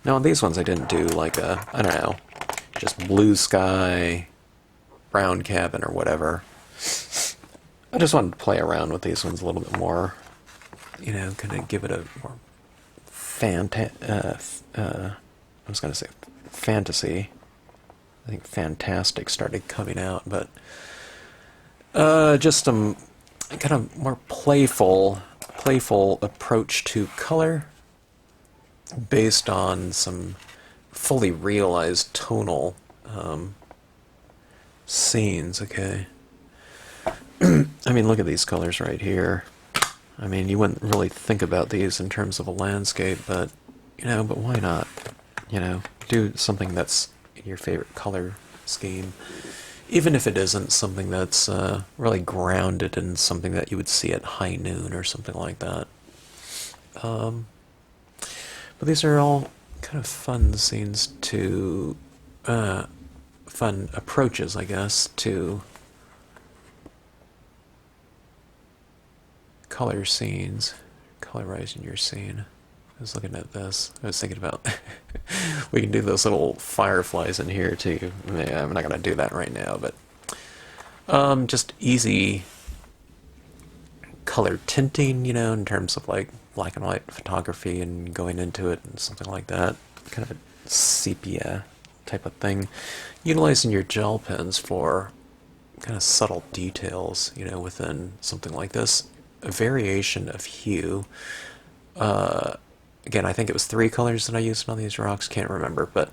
Now on these ones I didn't do like a, I don't know, just blue sky, brown cabin or whatever. I just wanted to play around with these ones a little bit more, you know, kind of give it a more I was going to say fantasy. I think fantastic started coming out, but just some kind of more playful playful approach to color based on some fully realized tonal scenes, okay? I mean, look at these colors right here. I mean, you wouldn't really think about these in terms of a landscape, but, you know, but why not? You know, do something that's in your favorite color scheme, even if it isn't something that's really grounded in something that you would see at high noon or something like that. But these are all kind of fun scenes to, fun approaches, I guess, to color scenes, colorizing your scene. I was looking at this. I was thinking about we can do those little fireflies in here too. Yeah, I'm not going to do that right now, but just easy color tinting, you know, in terms of like black and white photography and going into it and something like that. Kind of a sepia type of thing. Utilizing your gel pens for kind of subtle details, you know, within something like this. A variation of hue. Again, I think it was 3 colors that I used on these rocks, can't remember, but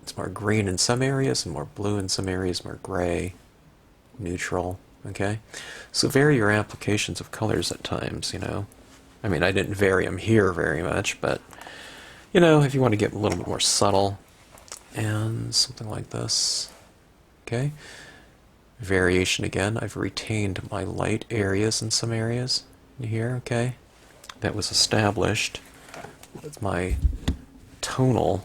it's more green in some areas and more blue in some areas, more gray, neutral, okay? So vary your applications of colors at times, you know. I mean, I didn't vary them here very much, but, you know, if you want to get a little bit more subtle, and something like this, okay? Variation again, I've retained my light areas in some areas in here, okay? That was established with my tonal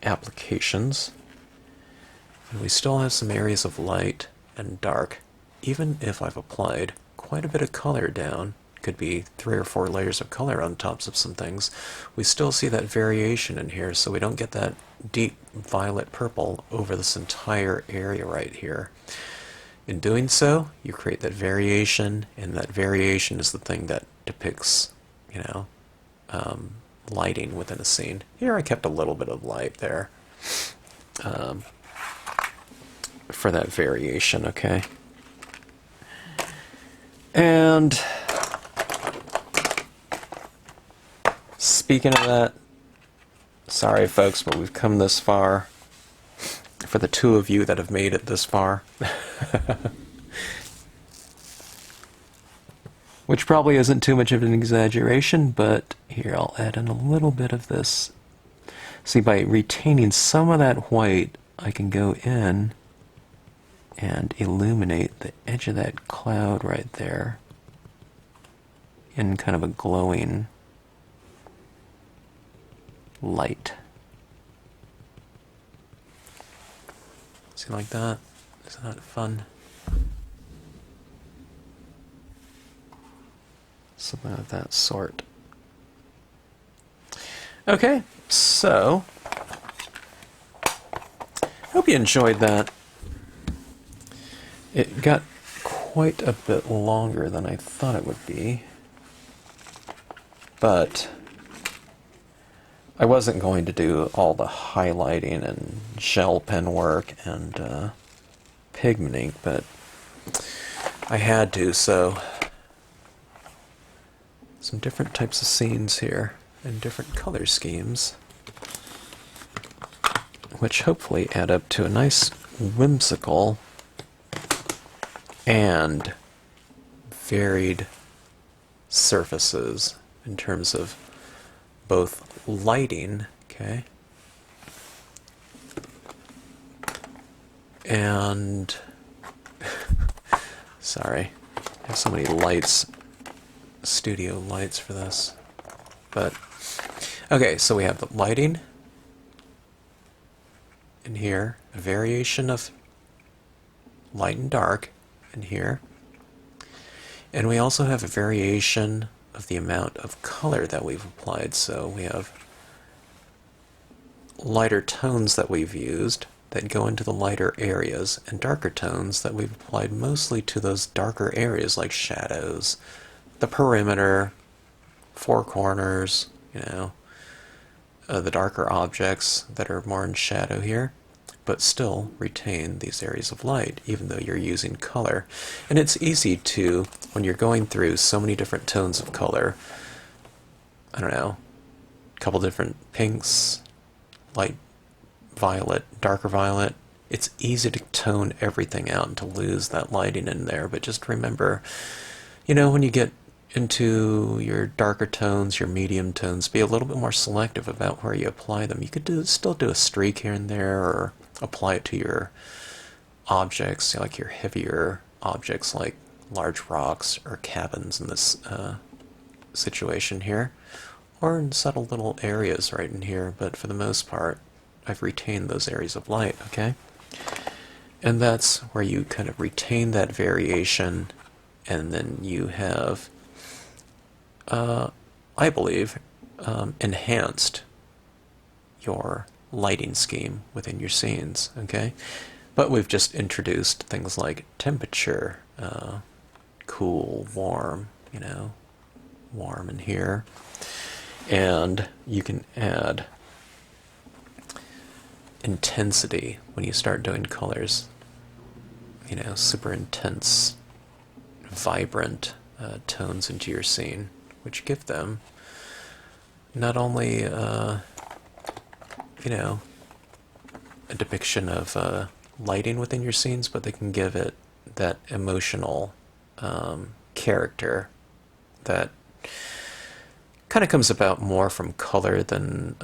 applications. And we still have some areas of light and dark, even if I've applied quite a bit of color down. Could be 3 or 4 layers of color on tops of some things. We still see that variation in here, so we don't get that deep violet purple over this entire area right here. In doing so, you create that variation, and that variation is the thing that depicts, you know, lighting within a scene. Here I kept a little bit of light there for that variation, okay? And speaking of that, sorry folks, but we've come this far. For the 2 of you that have made it this far. Which probably isn't too much of an exaggeration, but here I'll add in a little bit of this. See, by retaining some of that white, I can go in and illuminate the edge of that cloud right there in kind of a glowing light. See, like that? Isn't that fun? Something of that sort. Okay, so hope you enjoyed that. It got quite a bit longer than I thought it would be, but I wasn't going to do all the highlighting and gel pen work and pigment ink, but I had to, so some different types of scenes here and different color schemes, which hopefully add up to a nice whimsical and varied surfaces in terms of both lighting, okay, and sorry, I have so many lights, studio lights for this, but okay, so we have the lighting in here, a variation of light and dark in here, and we also have a variation of the amount of color that we've applied. So we have lighter tones that we've used that go into the lighter areas, and darker tones that we've applied mostly to those darker areas like shadows, the perimeter, 4 corners, you know, the darker objects that are more in shadow here. but still retain these areas of light, even though you're using color. And it's easy to, when you're going through so many different tones of color, I don't know, a couple different pinks, light violet, darker violet, it's easy to tone everything out and to lose that lighting in there. But just remember, you know, when you get into your darker tones, your medium tones, be a little bit more selective about where you apply them. You could still do a streak here and there, or apply it to your objects, like your heavier objects like large rocks or cabins in this situation here, or in subtle little areas right in here. But for the most part, I've retained those areas of light, okay? And that's where you kind of retain that variation, and then you have, I believe, enhanced your lighting scheme within your scenes, okay? But we've just introduced things like temperature, cool, warm, you know, warm in here. And you can add intensity when you start doing colors, you know, super intense, vibrant tones into your scene, which give them not only, you know, a depiction of lighting within your scenes, but they can give it that emotional character that kind of comes about more from color than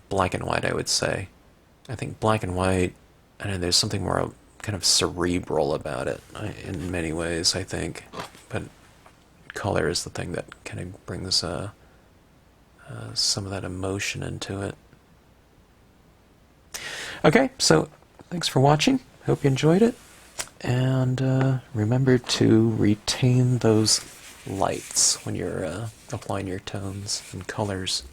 black and white, I would say. I think black and white, I don't know, there's something more kind of cerebral about it in many ways, I think. But color is the thing that kind of brings some of that emotion into it. Okay, so thanks for watching. Hope you enjoyed it. And remember to retain those lights when you're applying your tones and colors.